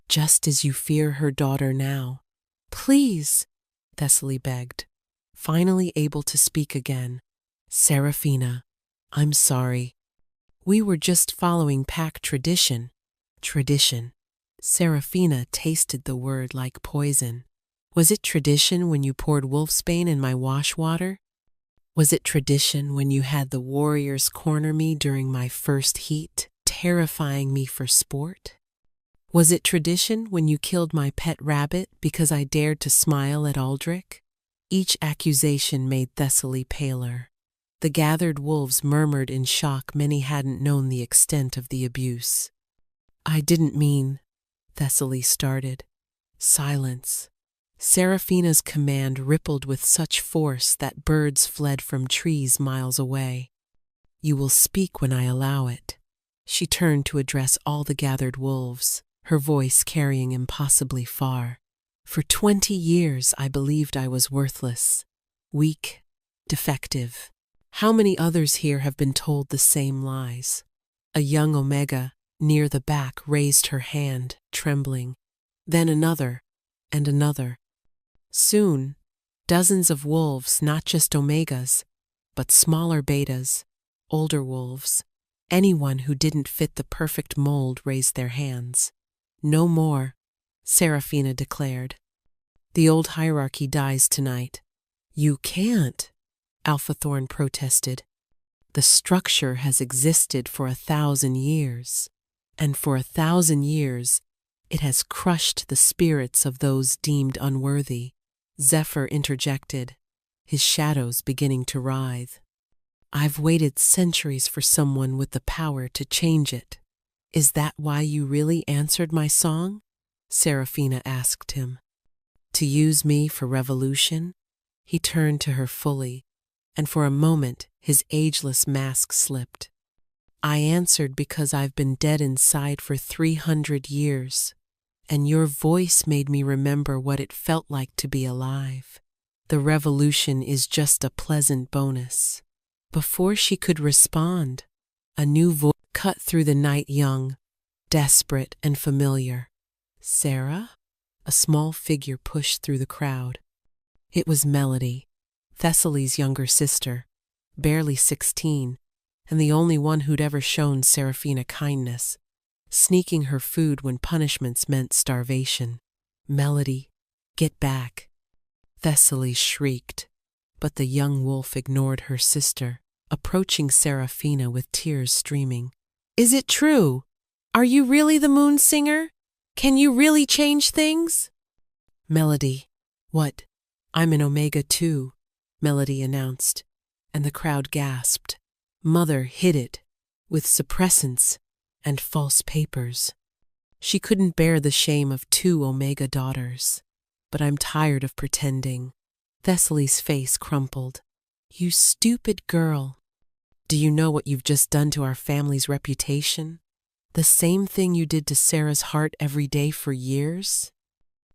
A: Just as you fear her daughter now. Please, Thessaly begged, finally able to speak again. Seraphina, I'm sorry. We were just following pack tradition. Tradition. Seraphina tasted the word like poison. Was it tradition when you poured wolfsbane in my wash water? Was it tradition when you had the warriors corner me during my first heat, terrifying me for sport? Was it tradition when you killed my pet rabbit because I dared to smile at Aldrich? Each accusation made Thessaly paler. The gathered wolves murmured in shock. Many hadn't known the extent of the abuse. I didn't mean, Thessaly started. Silence. Seraphina's command rippled with such force that birds fled from trees miles away. You will speak when I allow it. She turned to address all the gathered wolves, her voice carrying impossibly far. For 20 years I believed I was worthless, weak, defective. How many others here have been told the same lies? A young Omega, near the back, raised her hand, trembling. Then another, and another. Soon, dozens of wolves, not just Omegas, but smaller betas, older wolves. Anyone who didn't fit the perfect mold raised their hands. No more, Seraphina declared. The old hierarchy dies tonight. You can't, Alpha Thorn protested. The structure has existed for 1,000 years, and for 1,000 years it has crushed the spirits of those deemed unworthy. Zephyr interjected, his shadows beginning to writhe. I've waited centuries for someone with the power to change it. Is that why you really answered my song? Seraphina asked him. To use me for revolution? He turned to her fully, and for a moment his ageless mask slipped. I answered because I've been dead inside for 300 years, and your voice made me remember what it felt like to be alive. The revolution is just a pleasant bonus. Before she could respond, a new voice cut through the night, young, desperate, and familiar. Sarah? A small figure pushed through the crowd. It was Melody, Thessaly's younger sister, barely 16, and the only one who'd ever shown Seraphina kindness, sneaking her food when punishments meant starvation. Melody, get back. Thessaly shrieked, but the young wolf ignored her sister, approaching Seraphina with tears streaming. Is it true? Are you really the moon singer? Can you really change things? Melody, what? I'm an Omega too, Melody announced, and the crowd gasped. Mother hid it, with suppressants and false papers. She couldn't bear the shame of 2 Omega daughters. But I'm tired of pretending. Thessaly's face crumpled. You stupid girl. Do you know what you've just done to our family's reputation? The same thing you did to Sarah's heart every day for years?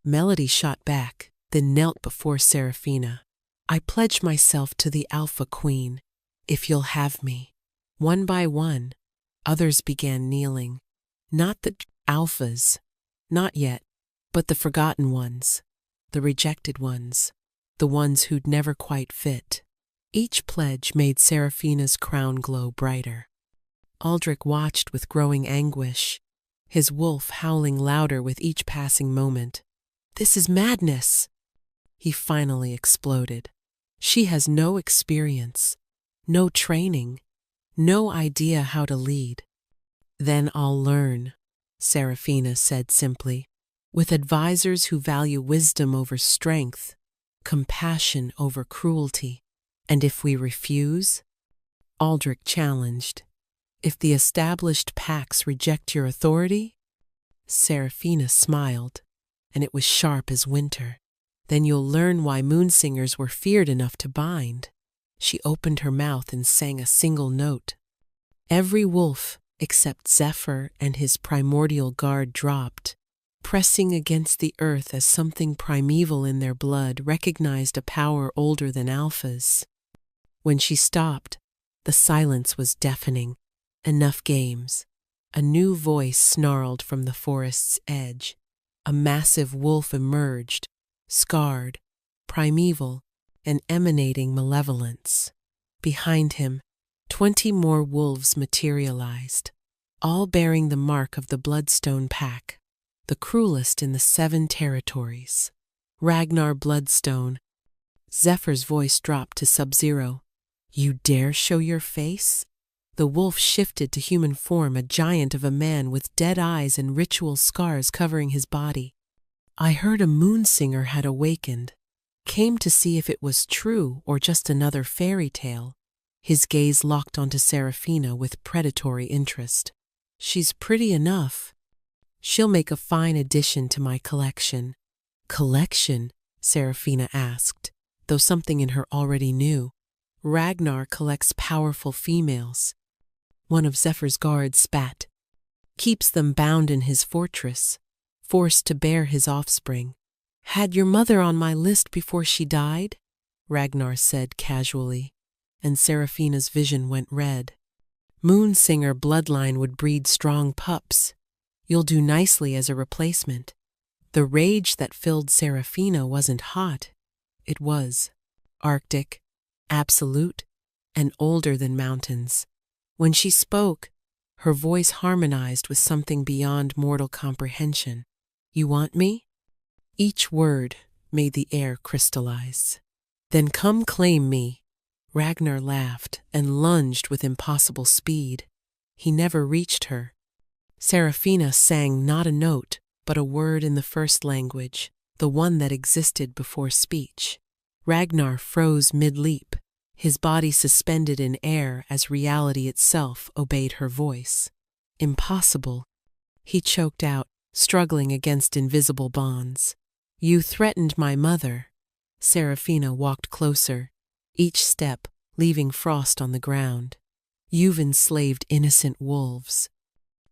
A: Melody shot back, then knelt before Seraphina. I pledge myself to the Alpha Queen, if you'll have me. One by one, others began kneeling. Not the Alphas, not yet, but the forgotten ones, the rejected ones, the ones who'd never quite fit. Each pledge made Seraphina's crown glow brighter. Aldrich watched with growing anguish, his wolf howling louder with each passing moment. "This is madness!" he finally exploded. "She has no experience, no training, no idea how to lead." "Then I'll learn," Serafina said simply. "With advisors who value wisdom over strength, compassion over cruelty. And if we refuse?" Aldrich challenged. "If the established packs reject your authority?" Serafina smiled, and it was sharp as winter. "Then you'll learn why moonsingers were feared enough to bind." She opened her mouth and sang a single note. Every wolf, except Zephyr and his primordial guard, dropped, pressing against the earth as something primeval in their blood recognized a power older than alphas. When she stopped, the silence was deafening. "Enough games." A new voice snarled from the forest's edge. A massive wolf emerged, scarred, primeval, and emanating malevolence. Behind him, 20 more wolves materialized, all bearing the mark of the Bloodstone Pack, the cruelest in the 7 territories. "Ragnar Bloodstone." Zephyr's voice dropped to sub-zero. "You dare show your face?" The wolf shifted to human form, a giant of a man with dead eyes and ritual scars covering his body. "I heard a moonsinger had awakened. Came to see if it was true or just another fairy tale." His gaze locked onto Serafina with predatory interest. "She's pretty enough. She'll make a fine addition to my collection." "Collection?" Serafina asked, though something in her already knew. "Ragnar collects powerful females." One of Zephyr's guards spat. "Keeps them bound in his fortress, forced to bear his offspring." "Had your mother on my list before she died?" Ragnar said casually, and Serafina's vision went red. "Moonsinger bloodline would breed strong pups. You'll do nicely as a replacement." The rage that filled Serafina wasn't hot. It was Arctic, absolute, and older than mountains. When she spoke, her voice harmonized with something beyond mortal comprehension. "You want me?" Each word made the air crystallize. "Then come claim me." Ragnar laughed and lunged with impossible speed. He never reached her. Serafina sang not a note, but a word in the first language, the one that existed before speech. Ragnar froze mid-leap, his body suspended in air as reality itself obeyed her voice. "Impossible," he choked out, struggling against invisible bonds. "You threatened my mother." Serafina walked closer, each step leaving frost on the ground. "You've enslaved innocent wolves.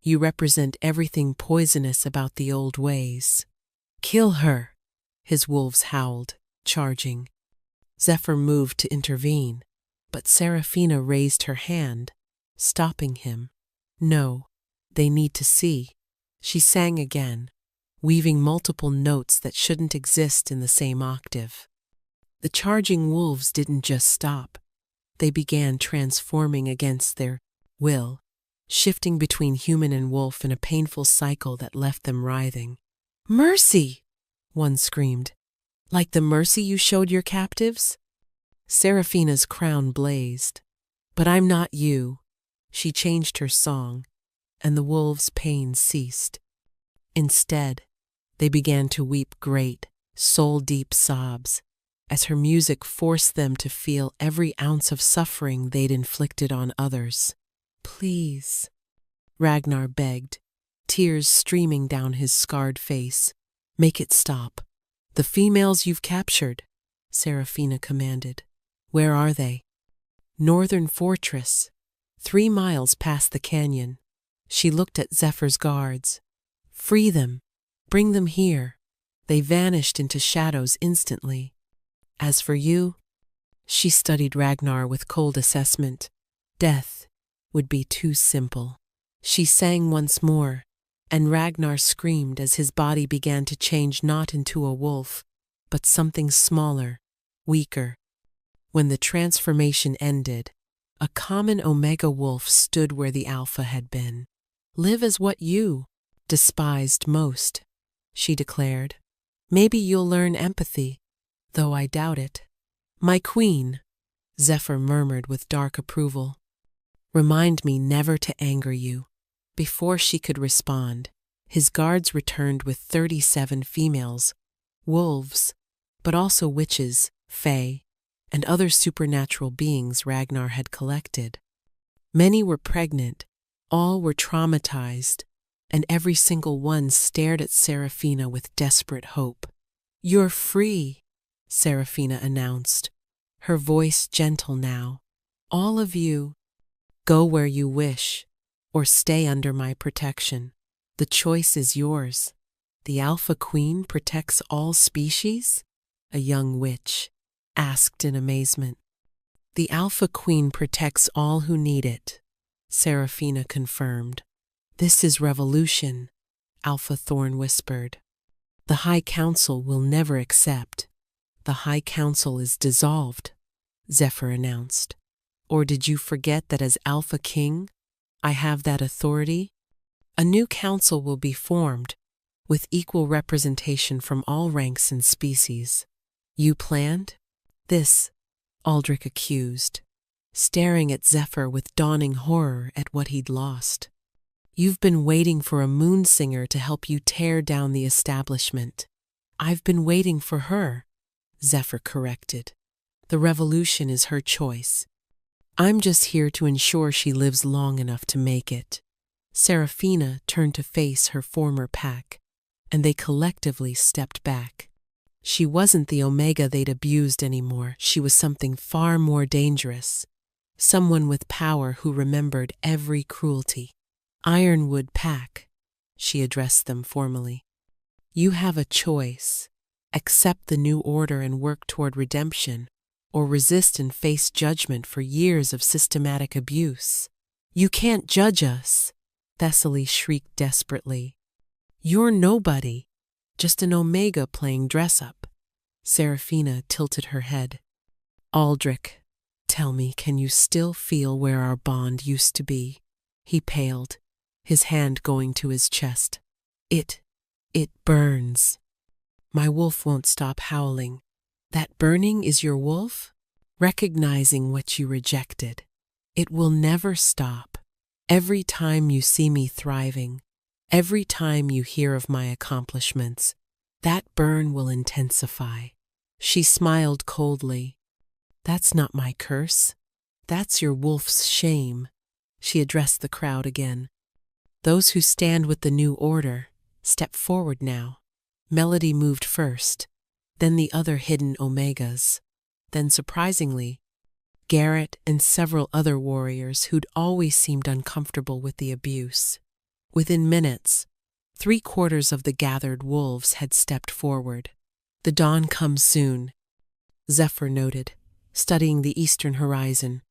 A: You represent everything poisonous about the old ways. Kill her!" His wolves howled, charging. Zephyr moved to intervene, but Serafina raised her hand, stopping him. "No, they need to see." She sang again, weaving multiple notes that shouldn't exist in the same octave. The charging wolves didn't just stop. They began transforming against their will, shifting between human and wolf in a painful cycle that left them writhing. "Mercy!" one screamed. "Like the mercy you showed your captives?" Serafina's crown blazed. "But I'm not you." She changed her song, and the wolves' pain ceased. Instead, they began to weep great, soul-deep sobs, as her music forced them to feel every ounce of suffering they'd inflicted on others. "Please," Ragnar begged, tears streaming down his scarred face. "Make it stop." "The females you've captured," Serafina commanded. "Where are they?" "Northern Fortress, 3 miles past the canyon." She looked at Zephyr's guards. "Free them. Bring them here." They vanished into shadows instantly. "As for you," she studied Ragnar with cold assessment, "death would be too simple." She sang once more, and Ragnar screamed as his body began to change not into a wolf, but something smaller, weaker. When the transformation ended, a common Omega wolf stood where the Alpha had been. "Live as what you despised most, she declared. Maybe you'll learn empathy, though I doubt it. My queen, Zephyr murmured with dark approval. Remind me never to anger you. Before she could respond, his guards returned with 37 females, wolves, but also witches, fae, and other supernatural beings Ragnar had collected. Many were pregnant, all were traumatized, and every single one stared at Seraphina with desperate hope. You're free, Seraphina announced, her voice gentle now. All of you, go where you wish, or stay under my protection. The choice is yours. The Alpha Queen protects all species? A young witch asked in amazement. The Alpha Queen protects all who need it, Seraphina confirmed. This is revolution, Alpha Thorn whispered. The High Council will never accept. The High Council is dissolved, Zephyr announced. Or did you forget that as Alpha King, I have that authority? A new council will be formed, with equal representation from all ranks and species. You planned? This, Aldrich accused, staring at Zephyr with dawning horror at what he'd lost. You've been waiting for a moon singer to help you tear down the establishment. I've been waiting for her, Zephyr corrected. The revolution is her choice. I'm just here to ensure she lives long enough to make it. Seraphina turned to face her former pack, and they collectively stepped back. She wasn't the Omega they'd abused anymore. She was something far more dangerous. Someone with power who remembered every cruelty. Ironwood Pack, she addressed them formally. You have a choice. Accept the new order and work toward redemption, or resist and face judgment for years of systematic abuse. You can't judge us, Thessaly shrieked desperately. You're nobody, just an Omega playing dress-up. Seraphina tilted her head. Aldrich, tell me, can you still feel where our bond used to be? He paled, his hand going to his chest. It burns. My wolf won't stop howling. That burning is your wolf? Recognizing what you rejected. It will never stop. Every time you see me thriving, every time you hear of my accomplishments, that burn will intensify. She smiled coldly. That's not my curse. That's your wolf's shame. She addressed the crowd again. Those who stand with the new order, step forward now. Melody moved first, then the other hidden Omegas, then surprisingly, Garrett and several other warriors who'd always seemed uncomfortable with the abuse. Within minutes, 3/4 of the gathered wolves had stepped forward. The dawn comes soon, Zephyr noted, studying the eastern horizon,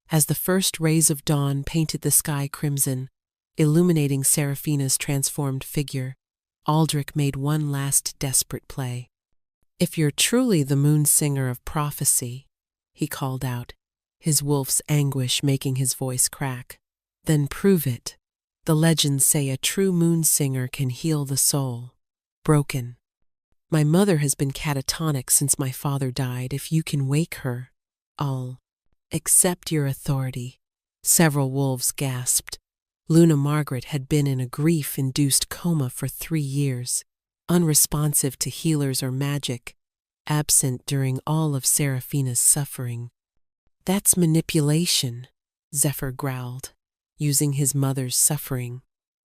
A: as the first rays of dawn painted the sky crimson, illuminating Seraphina's transformed figure. Aldrich made one last desperate play. If you're truly the moon singer of prophecy, he called out, his wolf's anguish making his voice crack, then prove it. The legends say a true moon singer can heal the soul. Broken. My mother has been catatonic since my father died. If you can wake her, I'll accept your authority. Several wolves gasped. Luna Margaret had been in a grief-induced coma for 3 years, unresponsive to healers or magic, absent during all of Seraphina's suffering. That's manipulation, Zephyr growled, using his mother's suffering.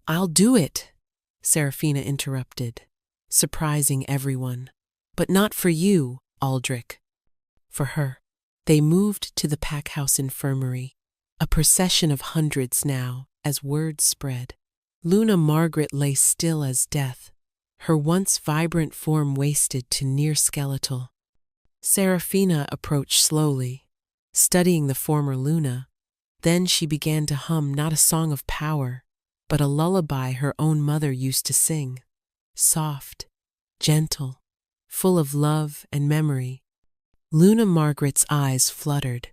A: I'll do it, Seraphina interrupted, surprising everyone. But not for you, Aldrich. For her. They moved to the packhouse infirmary, a procession of hundreds now, as word spread. Luna Margaret lay still as death, her once vibrant form wasted to near skeletal. Seraphina approached slowly, studying the former Luna. Then she began to hum not a song of power, but a lullaby her own mother used to sing. Soft, gentle, full of love and memory. Luna Margaret's eyes fluttered.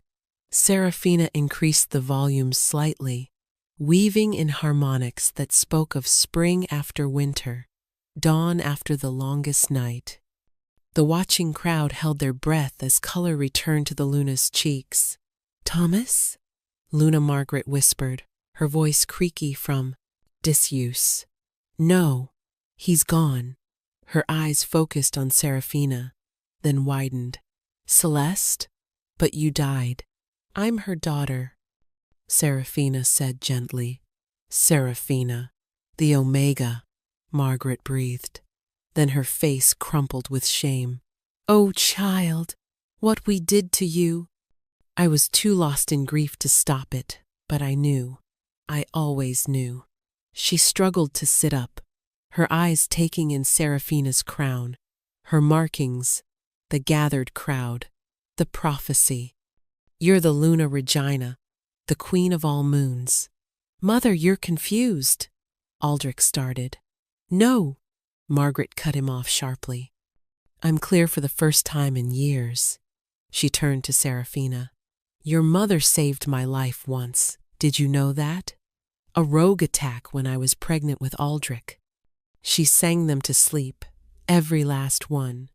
A: Seraphina increased the volume slightly, weaving in harmonics that spoke of spring after winter, dawn after the longest night. The watching crowd held their breath as color returned to the Luna's cheeks. "Thomas?" Luna Margaret whispered, her voice creaky from disuse. "No, he's gone." Her eyes focused on Seraphina, then widened. "Celeste? But you died." "I'm her daughter," Seraphina said gently. "Seraphina, the Omega," Margaret breathed. Then her face crumpled with shame. "Oh, child, what we did to you!" I was too lost in grief to stop it, but I knew. I always knew. She struggled to sit up, her eyes taking in Seraphina's crown, her markings, the gathered crowd, the prophecy. "You're the Luna Regina, the queen of all moons." "Mother, you're confused," Aldrich started. "No," Margaret cut him off sharply. "I'm clear for the first time in years." She turned to Seraphina. "Your mother saved my life once. Did you know that? A rogue attack when I was pregnant with Aldrich. She sang them to sleep, every last one."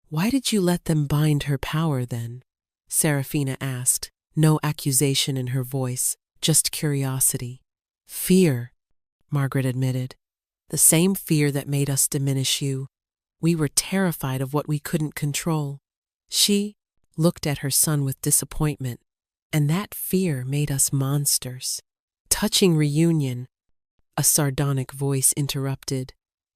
A: "Why did you let them bind her power then?" Seraphina asked, no accusation in her voice, just curiosity. "Fear," Margaret admitted. "The same fear that made us diminish you. We were terrified of what we couldn't control." She looked at her son with disappointment, and that fear made us monsters. "Touching reunion," a sardonic voice interrupted,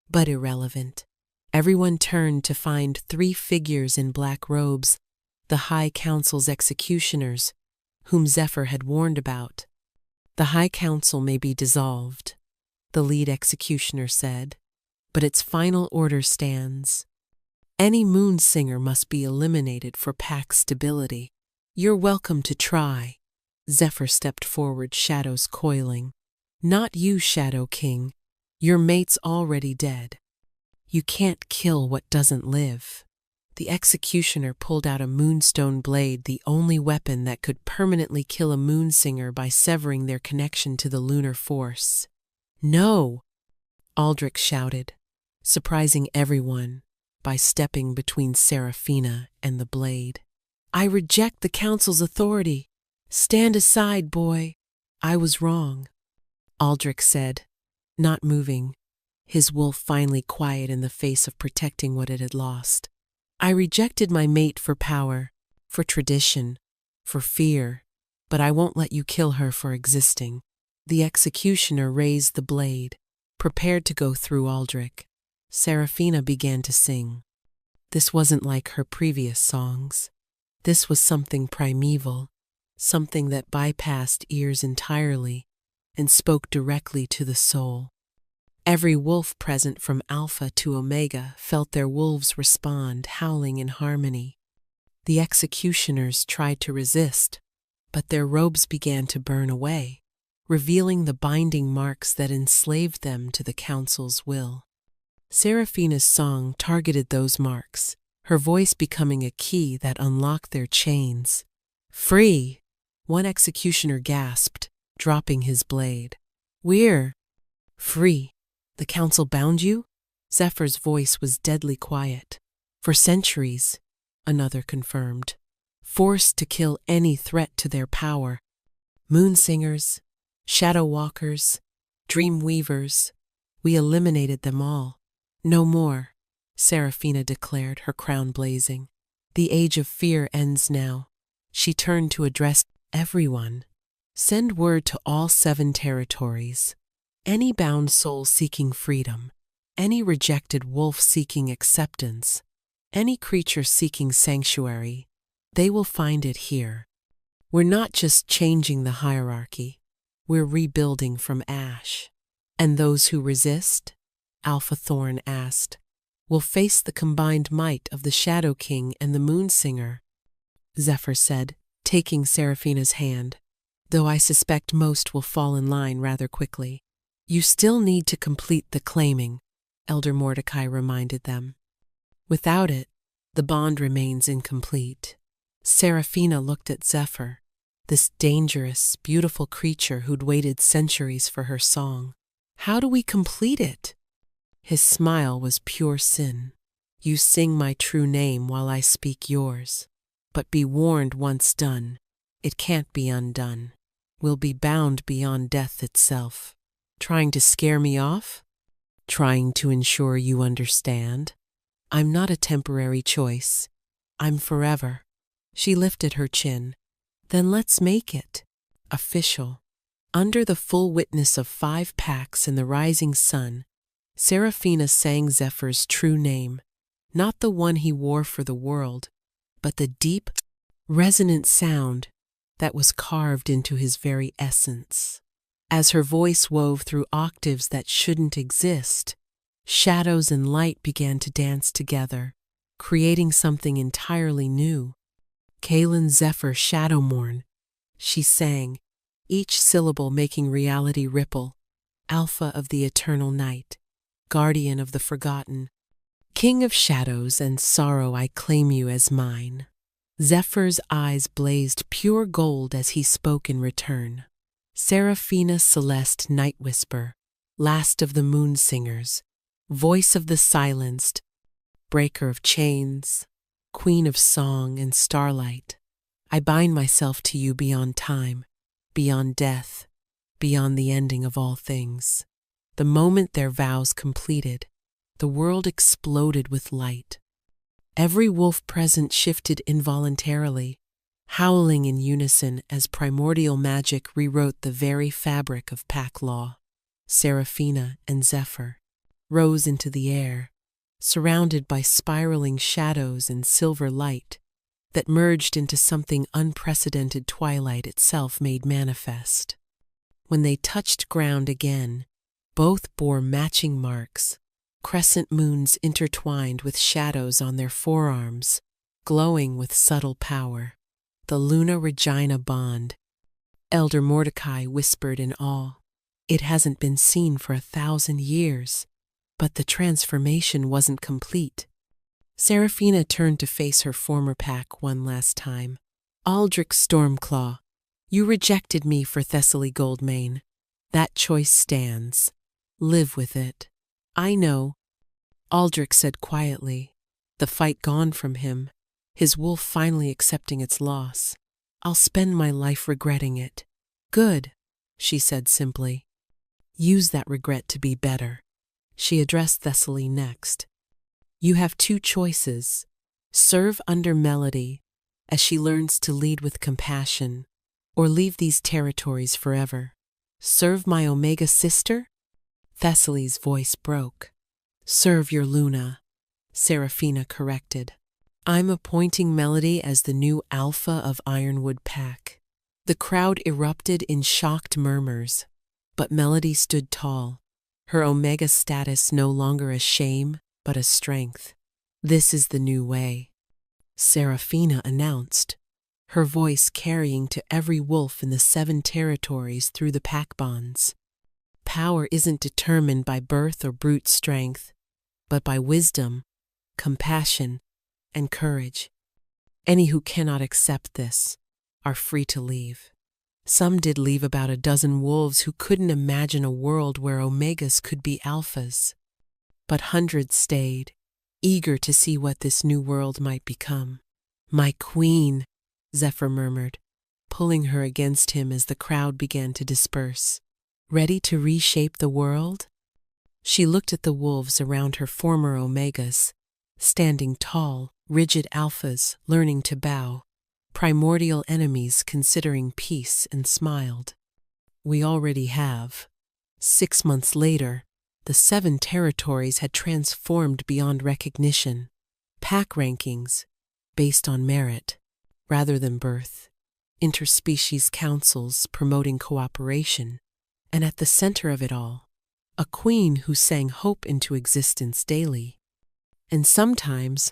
A: but irrelevant. Everyone turned to find 3 figures in black robes, the High Council's executioners, whom Zephyr had warned about. "The High Council may be dissolved," the lead executioner said, "but its final order stands. Any moon singer must be eliminated for pack stability. You're welcome to try." Zephyr stepped forward, shadows coiling. "Not you, Shadow King. Your mate's already dead. You can't kill what doesn't live." The executioner pulled out a moonstone blade, the only weapon that could permanently kill a moon singer by severing their connection to the lunar force. "No!" Aldrich shouted, surprising everyone by stepping between Seraphina and the blade. "I reject the council's authority. Stand aside, boy." "I was wrong," Aldrich said, not moving, his wolf finally quiet in the face of protecting what it had lost. "I rejected my mate for power, for tradition, for fear, but I won't let you kill her for existing." The executioner raised the blade, prepared to go through Aldrich. Seraphina began to sing. This wasn't like her previous songs. This was something primeval, something that bypassed ears entirely and spoke directly to the soul. Every wolf present from Alpha to Omega felt their wolves respond, howling in harmony. The executioners tried to resist, but their robes began to burn away, revealing the binding marks that enslaved them to the council's will. Seraphina's song targeted those marks, her voice becoming a key that unlocked their chains. "Free!" one executioner gasped, dropping his blade. "We're free. The council bound you?" Zephyr's voice was deadly quiet. "For centuries," another confirmed. "Forced to kill any threat to their power. Moon singers, shadow walkers, dream weavers. We eliminated them all. No more," Seraphina declared, her crown blazing. "The age of fear ends now." She turned to address everyone. "Send word to all 7 territories. Any bound soul seeking freedom, any rejected wolf seeking acceptance, any creature seeking sanctuary, they will find it here. We're not just changing the hierarchy, we're rebuilding from ash." "And those who resist?" Alpha Thorn asked. "Will face the combined might of the Shadow King and the Moon Singer," Zephyr said, taking Seraphina's hand, "though I suspect most will fall in line rather quickly." "You still need to complete the claiming," Elder Mordecai reminded them. "Without it, the bond remains incomplete." Seraphina looked at Zephyr, this dangerous, beautiful creature who'd waited centuries for her song. How do we complete it? His smile was pure sin. You sing my true name while I speak yours. But be warned, once done, it can't be undone. We'll be bound beyond death itself. Trying to scare me off? Trying to ensure you understand? I'm not a temporary choice. I'm forever. She lifted her chin. Then let's make it official. Under the full witness of 5 packs and the rising sun, Seraphina sang Zephyr's true name, not the one he wore for the world, but the deep, resonant sound that was carved into his very essence. As her voice wove through octaves that shouldn't exist, shadows and light began to dance together, creating something entirely new. Kaelin Zephyr Shadowmorn, she sang, each syllable making reality ripple. Alpha of the eternal night, guardian of the forgotten, king of shadows and sorrow, I claim you as mine. Zephyr's eyes blazed pure gold as he spoke in return. Seraphina Celeste Night Whisper, last of the moon singers, voice of the silenced, breaker of chains, queen of song and starlight, I bind myself to you beyond time, beyond death, beyond the ending of all things. The moment their vows completed, the world exploded with light. Every wolf present shifted involuntarily, howling in unison as primordial magic rewrote the very fabric of pack law. Seraphina and Zephyr rose into the air, surrounded by spiraling shadows and silver light that merged into something unprecedented twilight itself made manifest. When they touched ground again, both bore matching marks, crescent moons intertwined with shadows on their forearms, glowing with subtle power. The Luna Regina bond, Elder Mordecai whispered in awe. It hasn't been seen for 1,000 years, but the transformation wasn't complete. Seraphina turned to face her former pack one last time. Aldrich Stormclaw, you rejected me for Thessaly Goldmane. That choice stands. Live with it. I know, Aldrich said quietly, the fight gone from him, his wolf finally accepting its loss. I'll spend my life regretting it. Good, she said simply. Use that regret to be better. She addressed Thessaly next. You have 2 choices. Serve under Melody, as she learns to lead with compassion, or leave these territories forever. Serve my Omega sister? Thessaly's voice broke. Serve your Luna, Seraphina corrected. I'm appointing Melody as the new Alpha of Ironwood Pack. The crowd erupted in shocked murmurs, but Melody stood tall, her Omega status no longer a shame, but a strength. This is the new way, Seraphina announced, her voice carrying to every wolf in the 7 territories through the pack bonds. Power isn't determined by birth or brute strength, but by wisdom, compassion, and courage. Any who cannot accept this are free to leave. Some did leave about a dozen wolves who couldn't imagine a world where Omegas could be alphas. But hundreds stayed, eager to see what this new world might become. My queen, Zephyr murmured, pulling her against him as the crowd began to disperse. Ready to reshape the world? She looked at the wolves around her former Omegas, standing tall, rigid alphas learning to bow, primordial enemies considering peace, and smiled. We already have. 6 months later, the 7 territories had transformed beyond recognition. Pack rankings, based on merit, rather than birth. Interspecies councils promoting cooperation. And at the center of it all, a queen who sang hope into existence daily. And sometimes,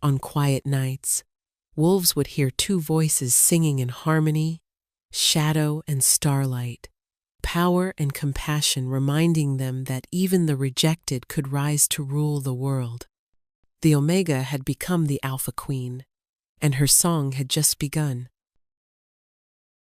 A: on quiet nights, wolves would hear 2 voices singing in harmony, shadow and starlight, power and compassion reminding them that even the rejected could rise to rule the world. The Omega had become the Alpha Queen, and her song had just begun.